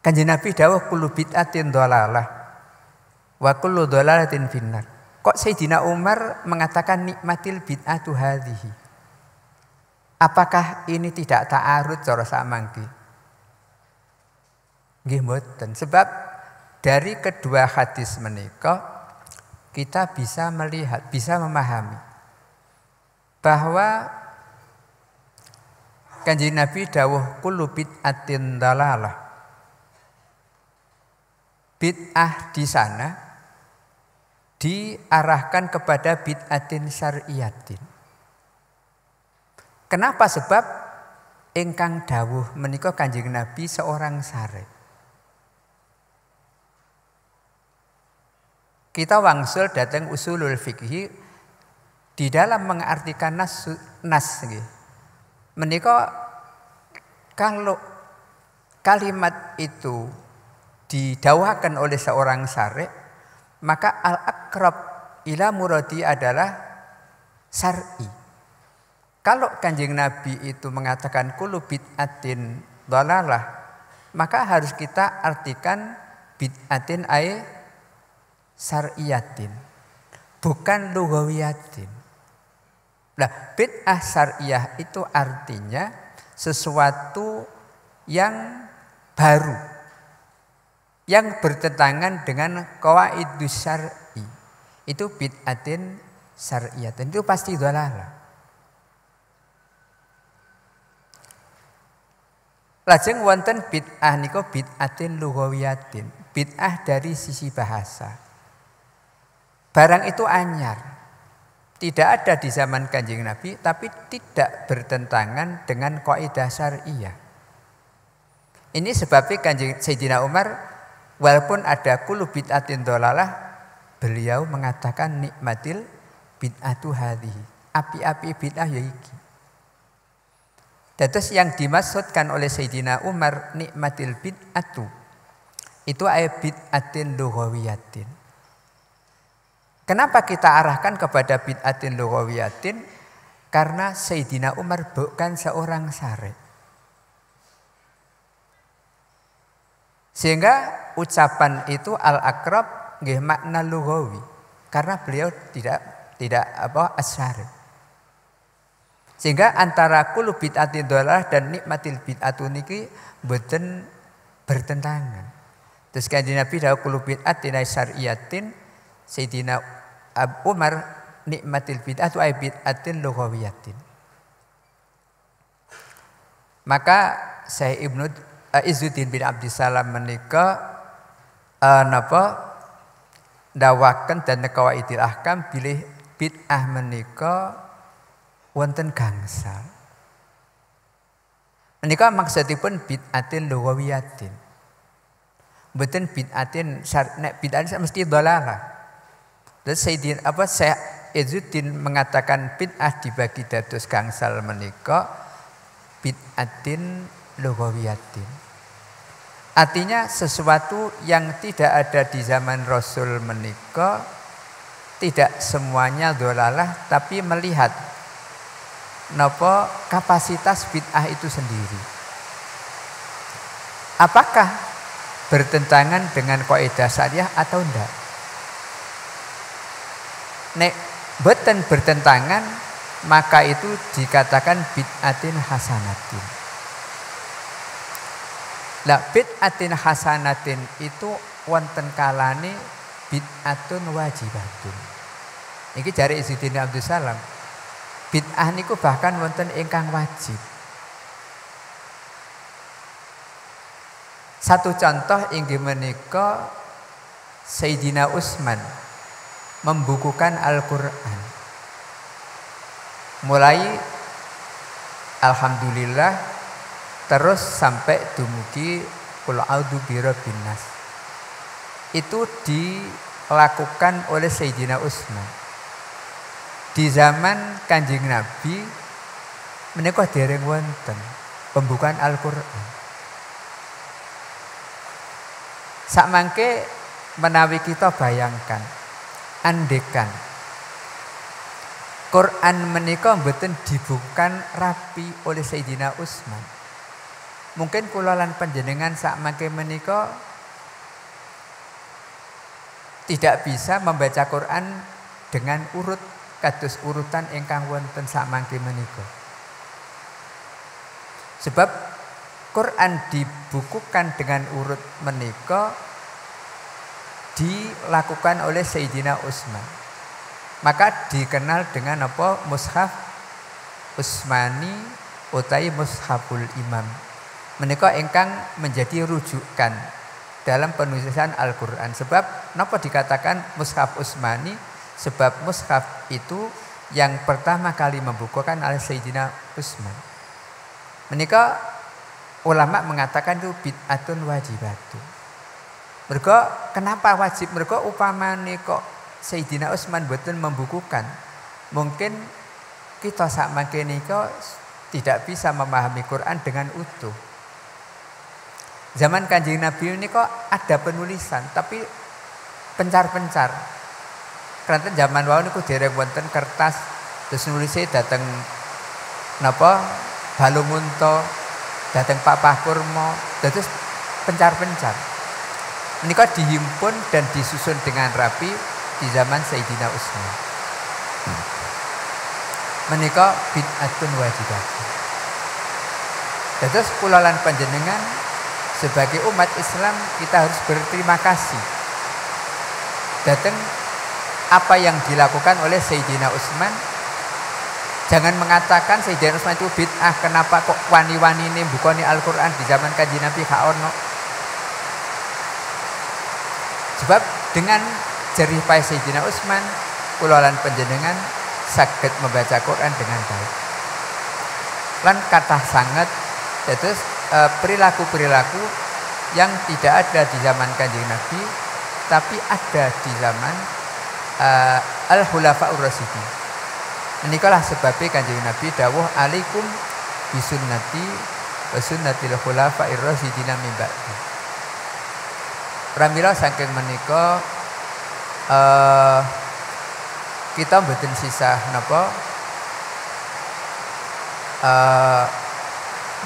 Kanjeng Nabi dawuh kullu bid'atin dhalalah wa kullu dhalalatin finnar. Kok Sayyidina Umar mengatakan nikmatil bid'atu hadhihi? Apakah ini tidak ta'arud cara samangki? Nggih mboten. Sebab dari kedua hadis menika kita bisa melihat, bisa memahami bahwa Kanjeng Nabi dawuh kullu bid'atin dalalah. Bid'ah di sana diarahkan kepada bid'atin syar'iyatin. Kenapa? Sebab ingkang dawuh menika Kanjeng Nabi seorang syarih. Kita wangsul datang usulul fikih di dalam mengartikan nas nggih. Menika kalau kalimat itu didawahkan oleh seorang syarih, maka al-aqrab ila muradi adalah syar'i. Kalau Kanjeng Nabi itu mengatakan kullu bid'atin dhalalah, maka harus kita artikan bid'atin ay syar'iyatin, bukan lughawiyatin. Nah, bid'ah syar'iyah itu artinya sesuatu yang baru, yang bertentangan dengan qawaidus syar'i. Itu bid'atin syar'iyatin, itu pasti dhalalah. Lajeng wonten bid'ah niku bid'atin lughawiyatin, bid'ah dari sisi bahasa. Barang itu anyar. Tidak ada di zaman Kanjeng Nabi, tapi tidak bertentangan dengan kaidah syariah. Ini sebabnya Kanjeng Sayyidina Umar, walaupun ada kullu bid'atin dhalalah, beliau mengatakan nikmatil bid'atu hadhihi. Api-api bid'ah ya iki. Terus yang dimaksudkan oleh Sayyidina Umar nikmatil bid'atu, itu ayat bid'atin lughawiyatin. Kenapa kita arahkan kepada bid'atin lughawiyatin? Karena Sayyidina Umar bukan seorang syarih. Sehingga ucapan itu al-aqrab nggih makna lughawi, karena beliau tidak asyarih. Sehingga antara kullu bid'atin dhalalah dan nikmatil bid'atu niki mboten bertentangan. Terus Kanjeng Nabi dawuh kullu bid'atin syar'iyatin, Sayyidina Umar nikmatil bid'atu ay bid'atin lughawiyatin. Maka Syekh Ibnu Izzuddin bin Abdissalam menika dawaken dan qawaidil ahkam bilih bid'ah menika wonten gangsal. Menika maksudipun bid'atin lughawiyatin. Mboten bid'atin nek bid'atin mesti dhalalah. Dan Syekh Izzuddin mengatakan bid'ah dibagi dados gangsal menika bid'atin lughawiyatin. Artinya sesuatu yang tidak ada di zaman Rasul menika tidak semuanya dhalalah, tapi melihat napa kapasitas bid'ah itu sendiri. Apakah bertentangan dengan kaidah syariah atau enggak? Nek boten bertentangan, maka itu dikatakan bid'atin hasanatin. Lah bid'atin hasanatin itu wonten kalane bid'atun wajibatun. Iki jare Izzuddin Abdussalam. Bid'ah niku bahkan wonten ingkang wajib. Satu contoh inggih menika Sayyidina Utsman membukukan Al-Quran. Mulai alhamdulillah terus sampai dumugi qul a'udzu birabbin nas. Itu dilakukan oleh Sayyidina Utsman. Di zaman Kanjeng Nabi menika dereng wonten pembukaan Al-Quran. Sakmangke menawi kita bayangkan, andekan Quran menika mboten dibukan rapi oleh Sayyidina Utsman, mungkin kula lan panjenengan sakmangke menika tidak bisa membaca Quran dengan urut kados urutan ingkang wonten sakmangke menika. Sebab Quran dibukukan dengan urut menika dilakukan oleh Sayyidina Utsman. Maka dikenal dengan apa? Mushaf Utsmani utai Mushaful Imam. Menika ingkang menjadi rujukan dalam penulisan Al-Qur'an. Sebab napa dikatakan Mushaf Utsmani? Sebab mushaf itu yang pertama kali membukukan oleh Sayyidina Utsman. Menika ulama mengatakan itu bid'atun wajibatun. Mergo kenapa wajib? Mergo upamane kok Sayyidina Utsman boten membukukan, mungkin kita sak mangkene tidak bisa memahami Quran dengan utuh. Zaman Kanjeng Nabi ini kok ada penulisan tapi pencar-pencar. Karena zaman wau niku dereng wonten kertas terus nulisnya dateng napa Balungunta, dateng Papak Kurma, terus pencar-pencar. Menika dihimpun dan disusun dengan rapi di zaman Sayyidina Utsman. Menika bid'atun wajibatun. Terus kula lan panjenengan sebagai umat Islam kita harus berterima kasih datang apa yang dilakukan oleh Sayyidina Utsman. Jangan mengatakan Sayyidina Utsman itu bid'ah, kenapa kok wani-wani ini bukoni Al-Quran di zaman Kanjeng Nabi gak ono. Sebab dengan jerih payah Sayyidina Utsman kula lan panjenengan saged membaca Quran dengan baik. Lan kathah sanget terus perilaku-perilaku yang tidak ada di zaman Kanjeng Nabi tapi ada di zaman Al-Khulafaur Rasyidin. Menikalah sebabnya Kanjeng Nabi dawuh alaikum bisunnati wa sunnatil khulafair rasyidin min ba'di. Pramila saking menika kita mboten sisah napa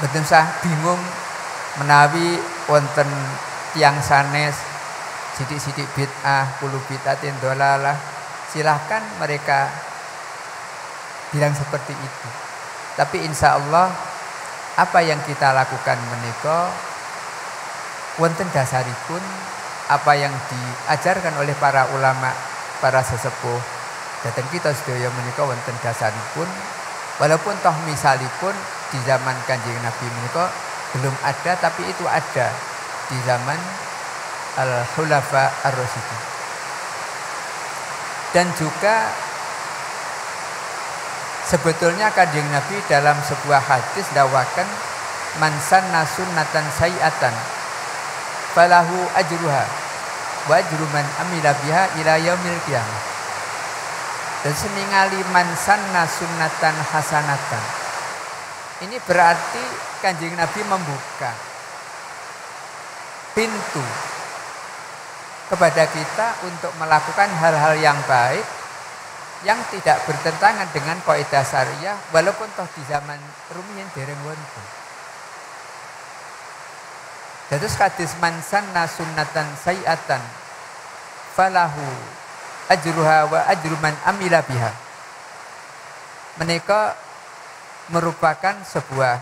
mboten sah bingung menawi wonten tiyang sanes sidik-sidik bid'ah, kulo bid'atin dolalah, silahkan mereka bilang seperti itu. Tapi insya Allah apa yang kita lakukan menika wonten dasaripun apa yang diajarkan oleh para ulama, para sesepuh. Datang kita sedaya menika wonten dasaripun. Walaupun toh misalipun di zaman Kanjeng Nabi menika belum ada, tapi itu ada di zaman Al-Khulafa Ar-Rasyidin. Dan juga sebetulnya Kanjeng Nabi dalam sebuah hadis dawakan man sanna sunnatan sayi'atan falahu ajruha wa ajru man amila biha ila yaumil qiyamah. Dan seningali man sanna sunnatan hasanatan. Ini berarti Kanjeng Nabi membuka pintu kepada kita untuk melakukan hal-hal yang baik yang tidak bertentangan dengan kaidah syariah walaupun toh di zaman rumiyin dereng wonten. Dados hadis man sanna sunnatan sayi'atan falahu ajruha wa ajru man amila biha. Menika merupakan sebuah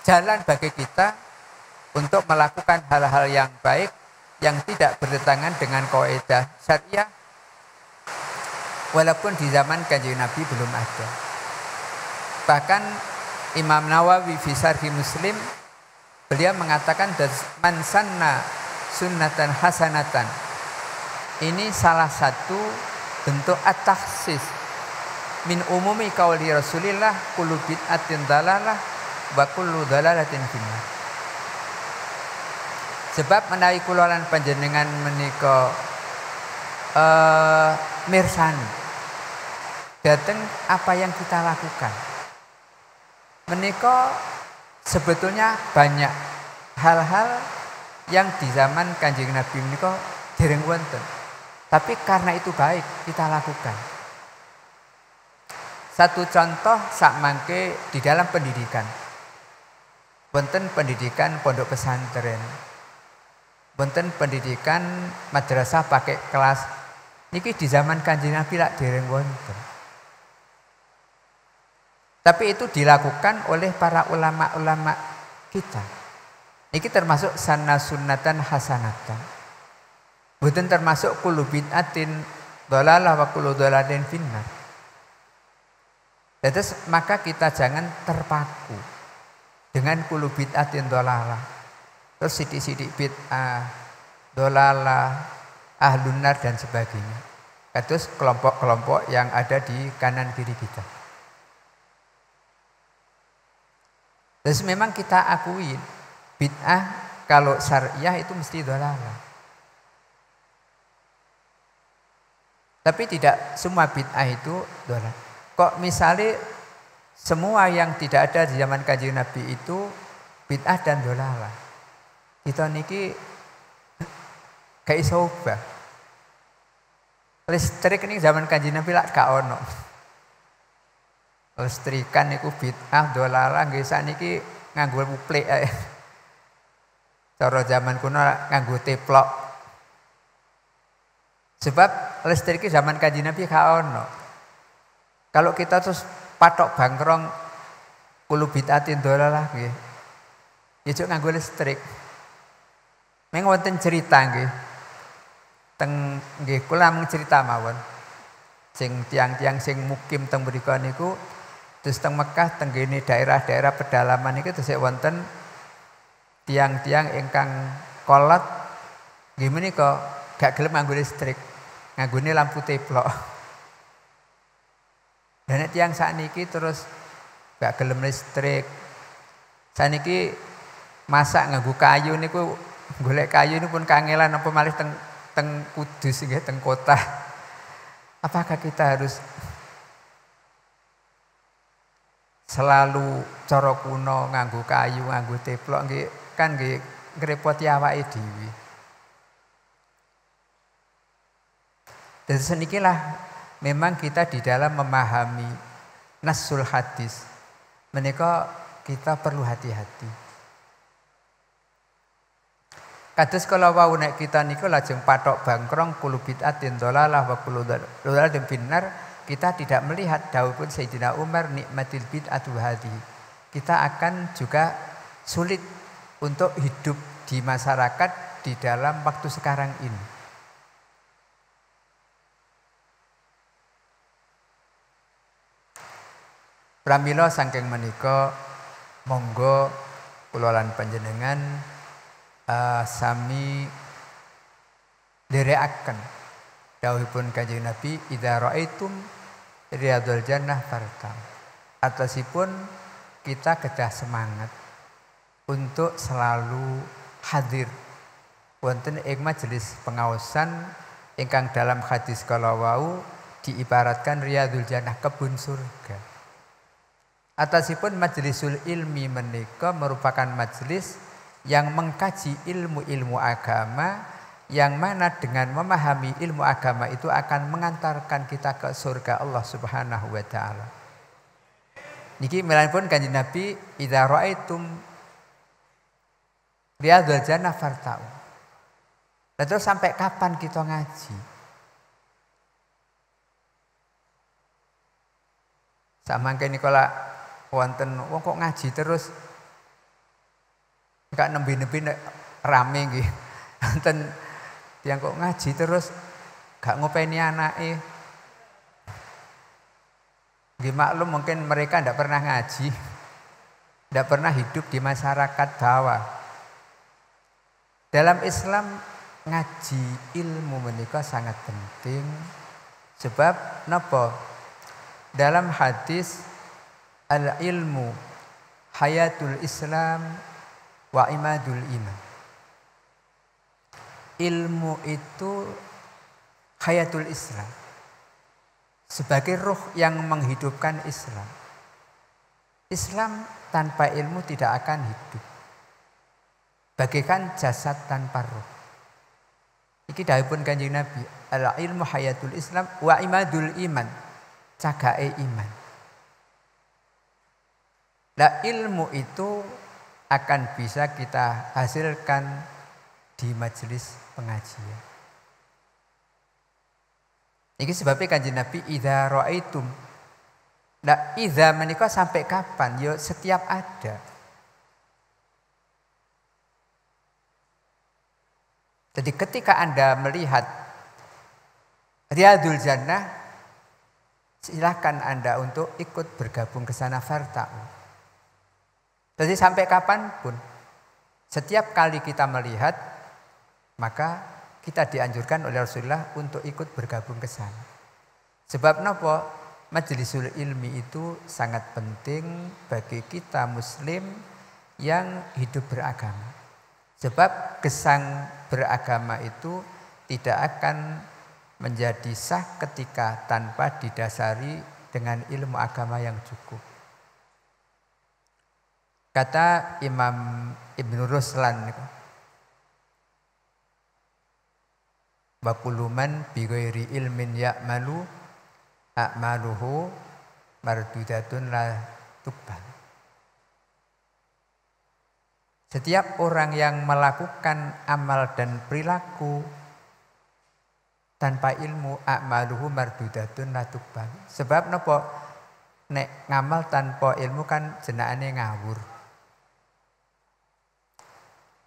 jalan bagi kita untuk melakukan hal-hal yang baik yang tidak bertentangan dengan kaidah syariah walaupun di zaman Kanjeng Nabi belum ada. Bahkan Imam Nawawi fi Syarh Muslim beliau mengatakan man sanna sunnatan hasanatan. Ini salah satu bentuk at-takhsis min umumi qauli Rasulillah kullu bid'atin dalalah wa kullu dalalatin finnar. Sebab menawi kula lan panjenengan menika mirsani dateng apa yang kita lakukan. Menika sebetulnya banyak hal-hal yang di zaman Kanjeng Nabi menika dereng wonten. Tapi karena itu baik kita lakukan. Satu contoh sak mangke di dalam pendidikan. Wonten pendidikan pondok pesantren. Wonten pendidikan madrasah pakai kelas. Niki di zaman Kanjeng Nabi lak dereng wonten. Tapi itu dilakukan oleh para ulama-ulama kita. Ini termasuk sanna sunnatan hasanatan. Bukan termasuk kullu bid'atin dhalalah wa kullu dhalalatin finnar. Terus maka kita jangan terpaku dengan kullu bid'atin dhalalah. Terus sidik-sidik bid'ah, dhalalah, ahlun nar dan sebagainya. Terus kelompok-kelompok yang ada di kanan kiri kita. Terus memang kita akui bid'ah kalau syariah itu mesti dhalalah. Tapi tidak semua bid'ah itu dhalalah. Kok misalnya semua yang tidak ada di zaman Kanjeng Nabi itu bid'ah dan dhalalah. Kita niki gak iso ubah. Listrik ini zaman Kanjeng Nabi lak gak ono. Listrikan niku bid'ah dhalalah nggih sakniki nganggo uplek ae. Cara zaman kuno nganggo teplok. Sebab listrik zaman Kanjeng Nabi gak ono. Kalau kita terus patok bangkrong kulo bid'atin dhalalah nggih. Ya nganggo listrik. Meng wonten cerita nggih. Teng nggih kula mung cerita mawon. Sing tiang-tiang sing mukim teng mriku niku terus teng Mekah teng kene daerah-daerah pedalaman niku tesih wonten tiang-tiang ingkang kolot nggih menika gak gelem nganggo listrik. Nganggone lampu teplok. Dan tiang sakniki terus gak gelem listrik. Sakniki masak nganggo kayu niku golek kayu ini pun kangelan apa malih teng Kudus nggih teng kota. Apakah kita harus selalu cara kuno nganggo kayu, nganggo teplok nggih kan nggih ngrepoti awake dhewe. Dan senikilah memang kita di dalam memahami nasul hadis menika kita perlu hati-hati. Kados kala wau nek kita niku lajeng patok bangkrong kulo bid'atin dhalalah wa kulo dhalalatin finnar, kita tidak melihat dawuhipun Sayyidina Umar nikmatil bid'atu hadhi. Kita akan juga sulit untuk hidup di masyarakat di dalam waktu sekarang ini. Pramila saking menika monggo kula lan panjenengan sami nderekaken dawuhipun Kanjeng Nabi idza raaitum riyadul jannah fartam. Atasipun kita kedah semangat untuk selalu hadir wonten ing majelis pengaosan ingkang dalam hadis kala wau diibaratkan riyadul jannah kebun surga. Atasipun majlisul ilmi menika merupakan majelis yang mengkaji ilmu-ilmu agama yang mana dengan memahami ilmu agama itu akan mengantarkan kita ke surga Allah Subhanahu wa taala. Niki melanipun Kanjeng Nabi idza raaitum riyadul jannah fartau. Lalu sampai kapan kita ngaji? Samangke nikola wonten wong kok ngaji terus enggak nembe-nembe rame nggih. Wonten yang kok ngaji terus gak ngopeni anake. Nggih maklum mungkin mereka ndak pernah ngaji. Ndak pernah hidup di masyarakat bawah. Dalam Islam ngaji ilmu menika sangat penting. Sebab napa? Dalam hadis al-ilmu hayatul Islam wa imadul iman. Ilmu itu hayatul Islam. Sebagai ruh yang menghidupkan Islam. Islam tanpa ilmu tidak akan hidup. Bagaikan jasad tanpa ruh. Iki dawuhipun Kanjeng Nabi, al-ilmu hayatul Islam wa imadul iman. Cagake iman. Nah, ilmu itu akan bisa kita hasilkan di majelis pengajian. Ini sebabnya Kanjeng Nabi idza raaitum Nah, idza menika sampai kapan? Yo setiap ada. Jadi ketika Anda melihat Riyadul Jannah, silakan Anda untuk ikut bergabung ke sana farta'u. Jadi sampai kapanpun, setiap kali kita melihat, maka kita dianjurkan oleh Rasulullah untuk ikut bergabung ke sana. Sebab napa? Majlisul ilmi itu sangat penting bagi kita muslim yang hidup beragama. Sebab gesang beragama itu tidak akan menjadi sah ketika tanpa didasari dengan ilmu agama yang cukup. Kata Imam Ibn Ruslan, wa kullu man bi ghairi ilmin ya'malu a'maluhu mardudatun la tuqbal. Setiap orang yang melakukan amal dan perilaku tanpa ilmu, a'maluhu mardudatun la tuqbal. Sebab napa? Nek ngamal tanpa ilmu kan jenengane ngawur.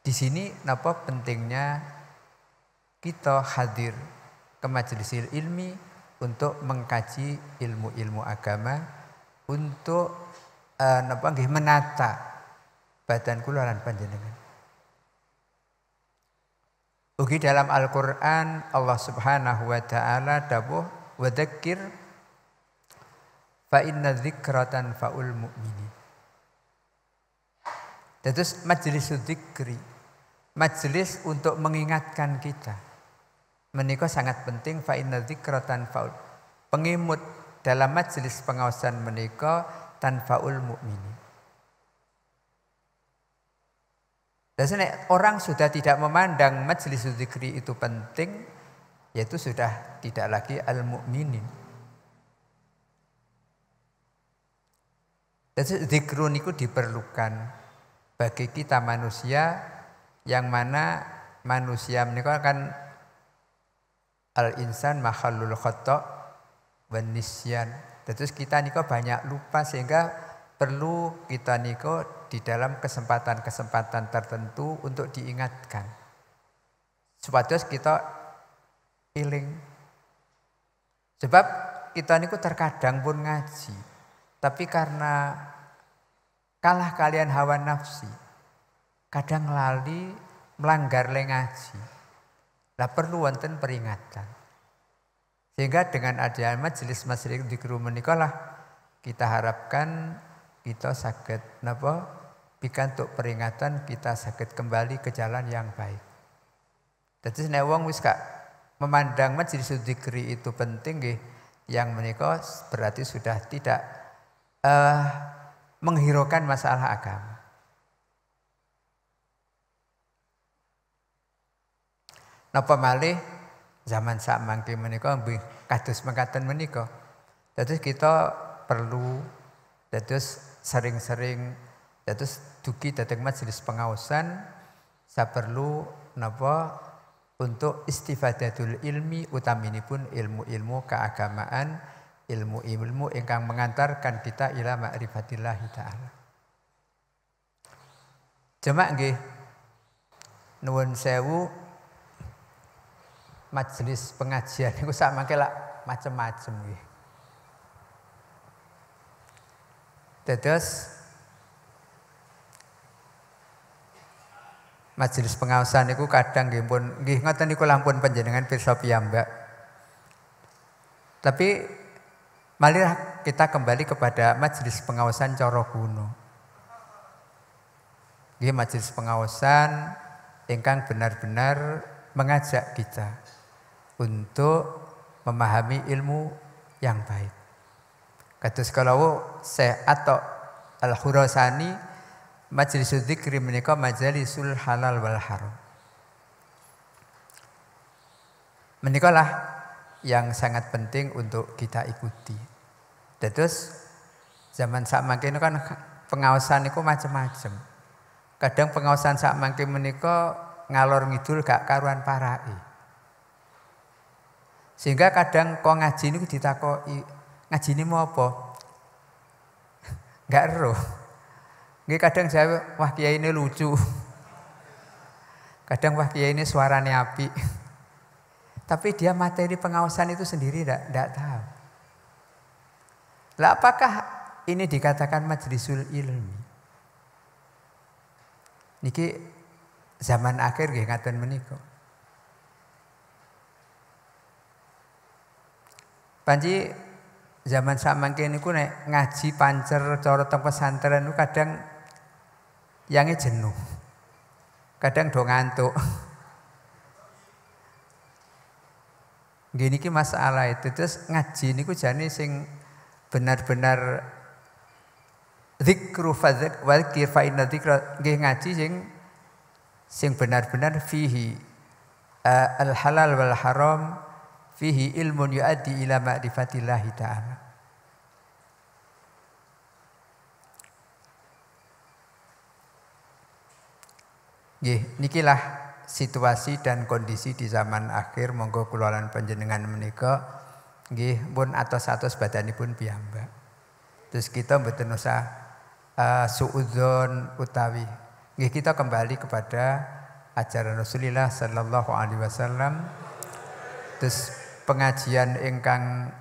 Di sini napa pentingnya kita hadir ke majlisil ilmi untuk mengkaji ilmu-ilmu agama, untuk napa nggih menata badan kula lan panjenengan. Ugi dalam Al-Qur'an Allah Subhanahu wa taala dawuh wa dzakir fa inna dzikratan faul mu'minin. Terus majelis dzikri, majelis untuk mengingatkan kita. Menika sangat penting fa inna dzikratan faul. Pengimut dalam majelis pengawasan menika tanfaul mu'minin. Dan orang sudah tidak memandang majelis dzikri itu penting, yaitu sudah tidak lagi al-mu'minin. Dan dzikru niku diperlukan bagi kita manusia, yang mana manusia menika kan al-insan mahallul khata' wan nisyan. Terus kita niku banyak lupa, sehingga perlu kita niku di dalam kesempatan-kesempatan tertentu untuk diingatkan. Supados kita eling. Sebab kita niku terkadang pun ngaji, tapi karena kalah kalian hawa nafsi, kadang lali melanggar le ngaji. Lah perlu wonten peringatan. Sehingga dengan adanya majelis-majelis dzikru menika lah kita harapkan kita saged napa pikantuk peringatan, kita saged kembali ke jalan yang baik. Dadi nek wong wis gak memandang majelis dzikri itu penting nggih, yang menika berarti sudah tidak menghiraukan masalah agama. Napa malih zaman sak mangke menika nggih kados mekaten menika. Dados kita perlu sering-sering dugi dhateng majelis pengaosan saperlu napa untuk istifadatul ilmi, utaminipun ilmu-ilmu keagamaan, ilmu-ilmu ingkang mengantarkan kita ila ma'rifatillah ta'ala. Jemaah nggih, nuwun sewu, majelis pengajian niku sak mangke lak macem-macem nggih. Dados majelis pengawasan niku kadang nggih pun nggih ngoten niku lampun panjenengan pirsa piyambak. Tapi marilah kita kembali kepada majelis pengawasan cara kuno. Nggih majelis pengawasan ingkang benar-benar mengajak kita untuk memahami ilmu yang baik. Kados kalau Syekh Atta Al-Khurasani, majelis dzikri menika majalisul halal wal haram. Menika lah yang sangat penting untuk kita ikuti. Terus zaman sak mangke kan pengawasan niku macam-macam. Kadang pengawasan sak mangke menika ngalor ngidul gak karuan parai. Sehingga kadang kok ngaji niku ditakoki, ngajine mau apa? Enggak eruh. Nggih kadang saya wah kiai ini lucu. Kadang wah kiai ini suaranya api. Tapi dia materi pengawasan itu sendiri enggak tahu. Lah apakah ini dikatakan majlisul ilmi? Niki zaman akhir nggih ngaten menika. Panji zaman samangke niku nek ngaji pancer cara teng pesantren niku kadang yange jenuh. Kadang do ngantuk. Nggih niki masalah itu. Terus ngaji niku jane sing benar-benar zikru fadzikir fa inna dzikra nggih ngaji sing benar-benar fihi al halal wal haram fihi ilmun yuaddi ila ma'rifatillah ta'ala. Nggih nikilah situasi dan kondisi di zaman akhir. Monggo kula lan panjenengan menika nggih pun atos-atos badanipun piyambak. Terus kita mboten usah suudzon utawi nggih kita kembali kepada ajaran Rasulullah sallallahu alaihi wasallam. Terus pengajian ingkang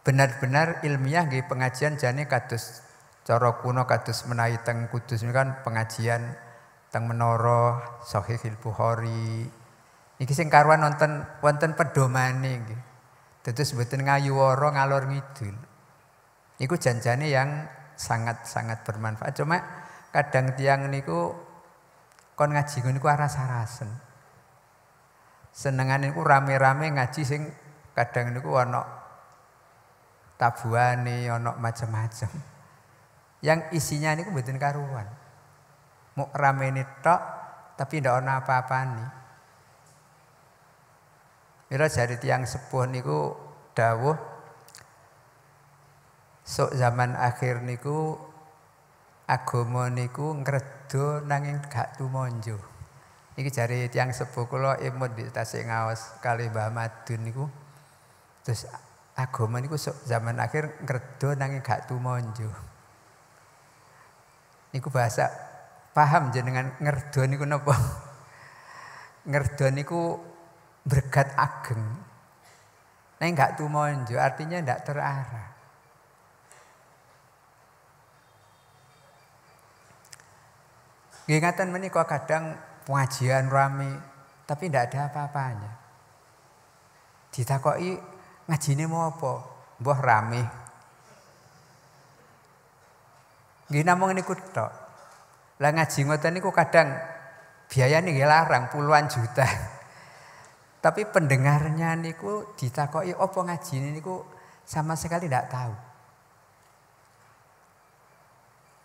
benar-benar ilmiah nggih pengajian jane kados cara kuno kados menawi teng Kudus kan pengajian teng menara Sahihul Bukhari. Iki sing karuan wonten pedomane nggih. Dados mboten ngayuwara ngalor ngidul. Niku janjane yang sangat-sangat bermanfaat. Cuma kadang tiang niku kon ngaji niku aras-arasen. Senengane niku rame-rame ngaji sing kadang niku ana tabuhane, ana macam-macam. Yang isinya niku mboten karuan. Muk ramene tok tapi ndak ana apa-apane. Mila jare tiyang sepuh niku dawuh sok zaman akhir niku agama niku ngredo nanging gak tumonjo. Iki jare tiyang sepuh kula imut di Tasik Ngaos kalih Mbah Madun niku. Terus agama niku sok zaman akhir ngredo nanging gak tumonjo. Niku bahasa paham jenengan ngerdo niku napa? Ngerdo niku berkat ageng. Nek gak tumonjo artinya ndak terarah. Nggih ngaten menika kadang pengajian rame tapi ndak ada apa-apanya. Ditakoki ngajine mau apa? Mbah rame. Nggih namung niku tok. Lah ngaji ngoten niku kadang biayane nggih larang puluhan juta. Tapi pendengarnya niku ditakoki apa ngajine niku sama sekali ndak tahu.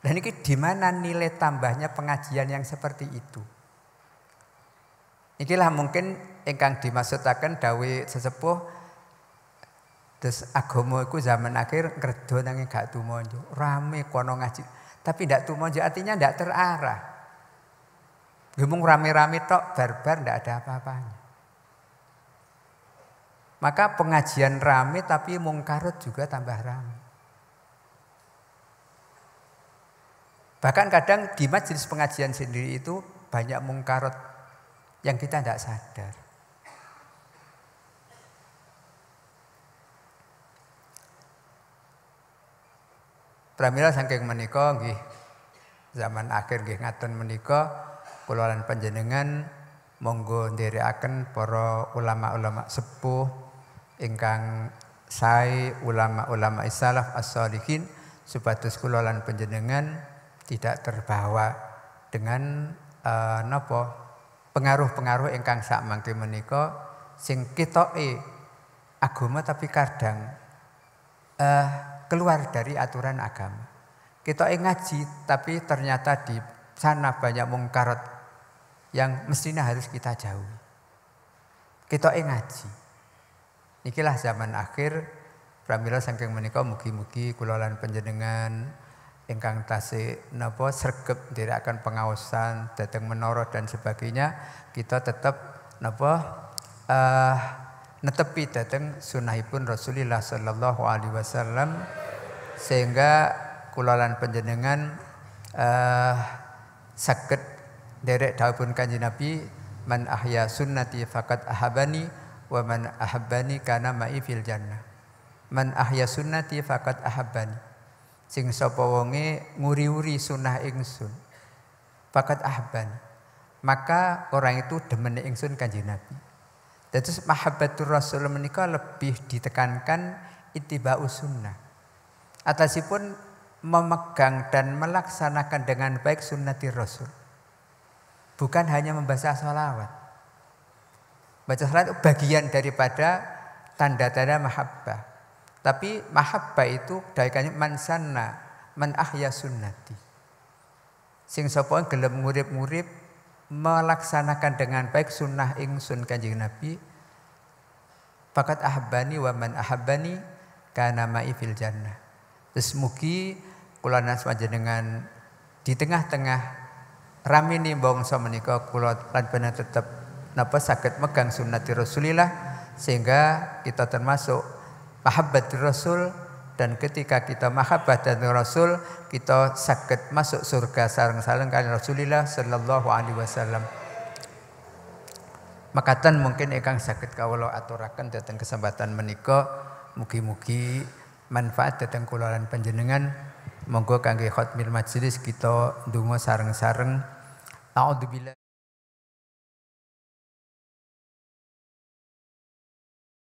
Dan ini di mana nilai tambahnya pengajian yang seperti itu? Inilah mungkin ingkang dimaksudaken dawuh sesepuh. Terus agama iku zaman akhir ngredo nanging gak tumonjo. Rame kono ngaji, tapi ndak tumonjo artinya ndak terarah. Gemung rame-rame tok barbar ndak ada apa-apanya. Maka pengajian rame tapi mungkarut juga tambah rame. Bahkan kadang di majelis pengajian sendiri itu banyak mungkarot yang kita tidak sadar. Pramila saking menika nggih zaman akhir nggih ngaten menika kula lan panjenengan monggo nderekaken para ulama-ulama sepuh ingkang sae, ulama-ulama salaf as-shalihin supados kula lan panjenengan tidak terbawa dengan pengaruh-pengaruh ingkang sak mangke menika sing ketoke agama tapi kadang keluar dari aturan agama. Ketoke ngaji tapi ternyata di sana banyak mungkarat yang mestinya harus kita jauhi. Ketoke ngaji. Nikilah zaman akhir pramila saking menika mugi-mugi kula lan panjenengan ingkang tasih napa sregep ndherekaken pengaosan dhateng menara dan sebagainya kita tetap napa netepi dhateng sunahipun Rasulullah sallallahu alaihi wasallam sehingga kula lan panjenengan saged derek dawuhipun Kanjeng Nabi, man ahya sunnati faqad ahabani wa man ahabbani kana ma'i fil jannah. Man ahya sunnati faqad ahabbani. Sing sapa wonge nguri-uri sunah ingsun faqad ahabbani, maka orang itu demen ingsun Kanjeng Nabi. Dados mahabbatur Rasul menika lebih ditekankan ittiba'us sunnah. Atasipun memegang dan melaksanakan dengan baik sunnati Rasul. Bukan hanya membaca sholawat. Baca sholawat bagian daripada tanda-tanda mahabbah. Tapi mahabbah itu daikannya man sanna, man ahya sunnati. Sing sapa gelem ngurip-ngurip melaksanakan dengan baik sunnah ingsun Kanjeng Nabi, faqad ahabbani wa man ahabbani kana ma'i fil jannah. Terus mugi kula panjenengan di tengah-tengah ramini bangsa menika kula lan panjenengan tetep napa saged megang sunnati Rasulillah sehingga kita termasuk mahabbatir Rasul, dan ketika kita mahabbat dan Rasul kita saged masuk surga sareng-sareng kaliyan Rasulillah sallallahu alaihi wasallam. Makatan mungkin ingkang saged kawula aturaken dhateng kesempatan menika, mugi-mugi manfaat dhateng kula lan panjenengan. Monggo kangge khotmil majelis kita ndonga sareng-sareng. A'udzubillah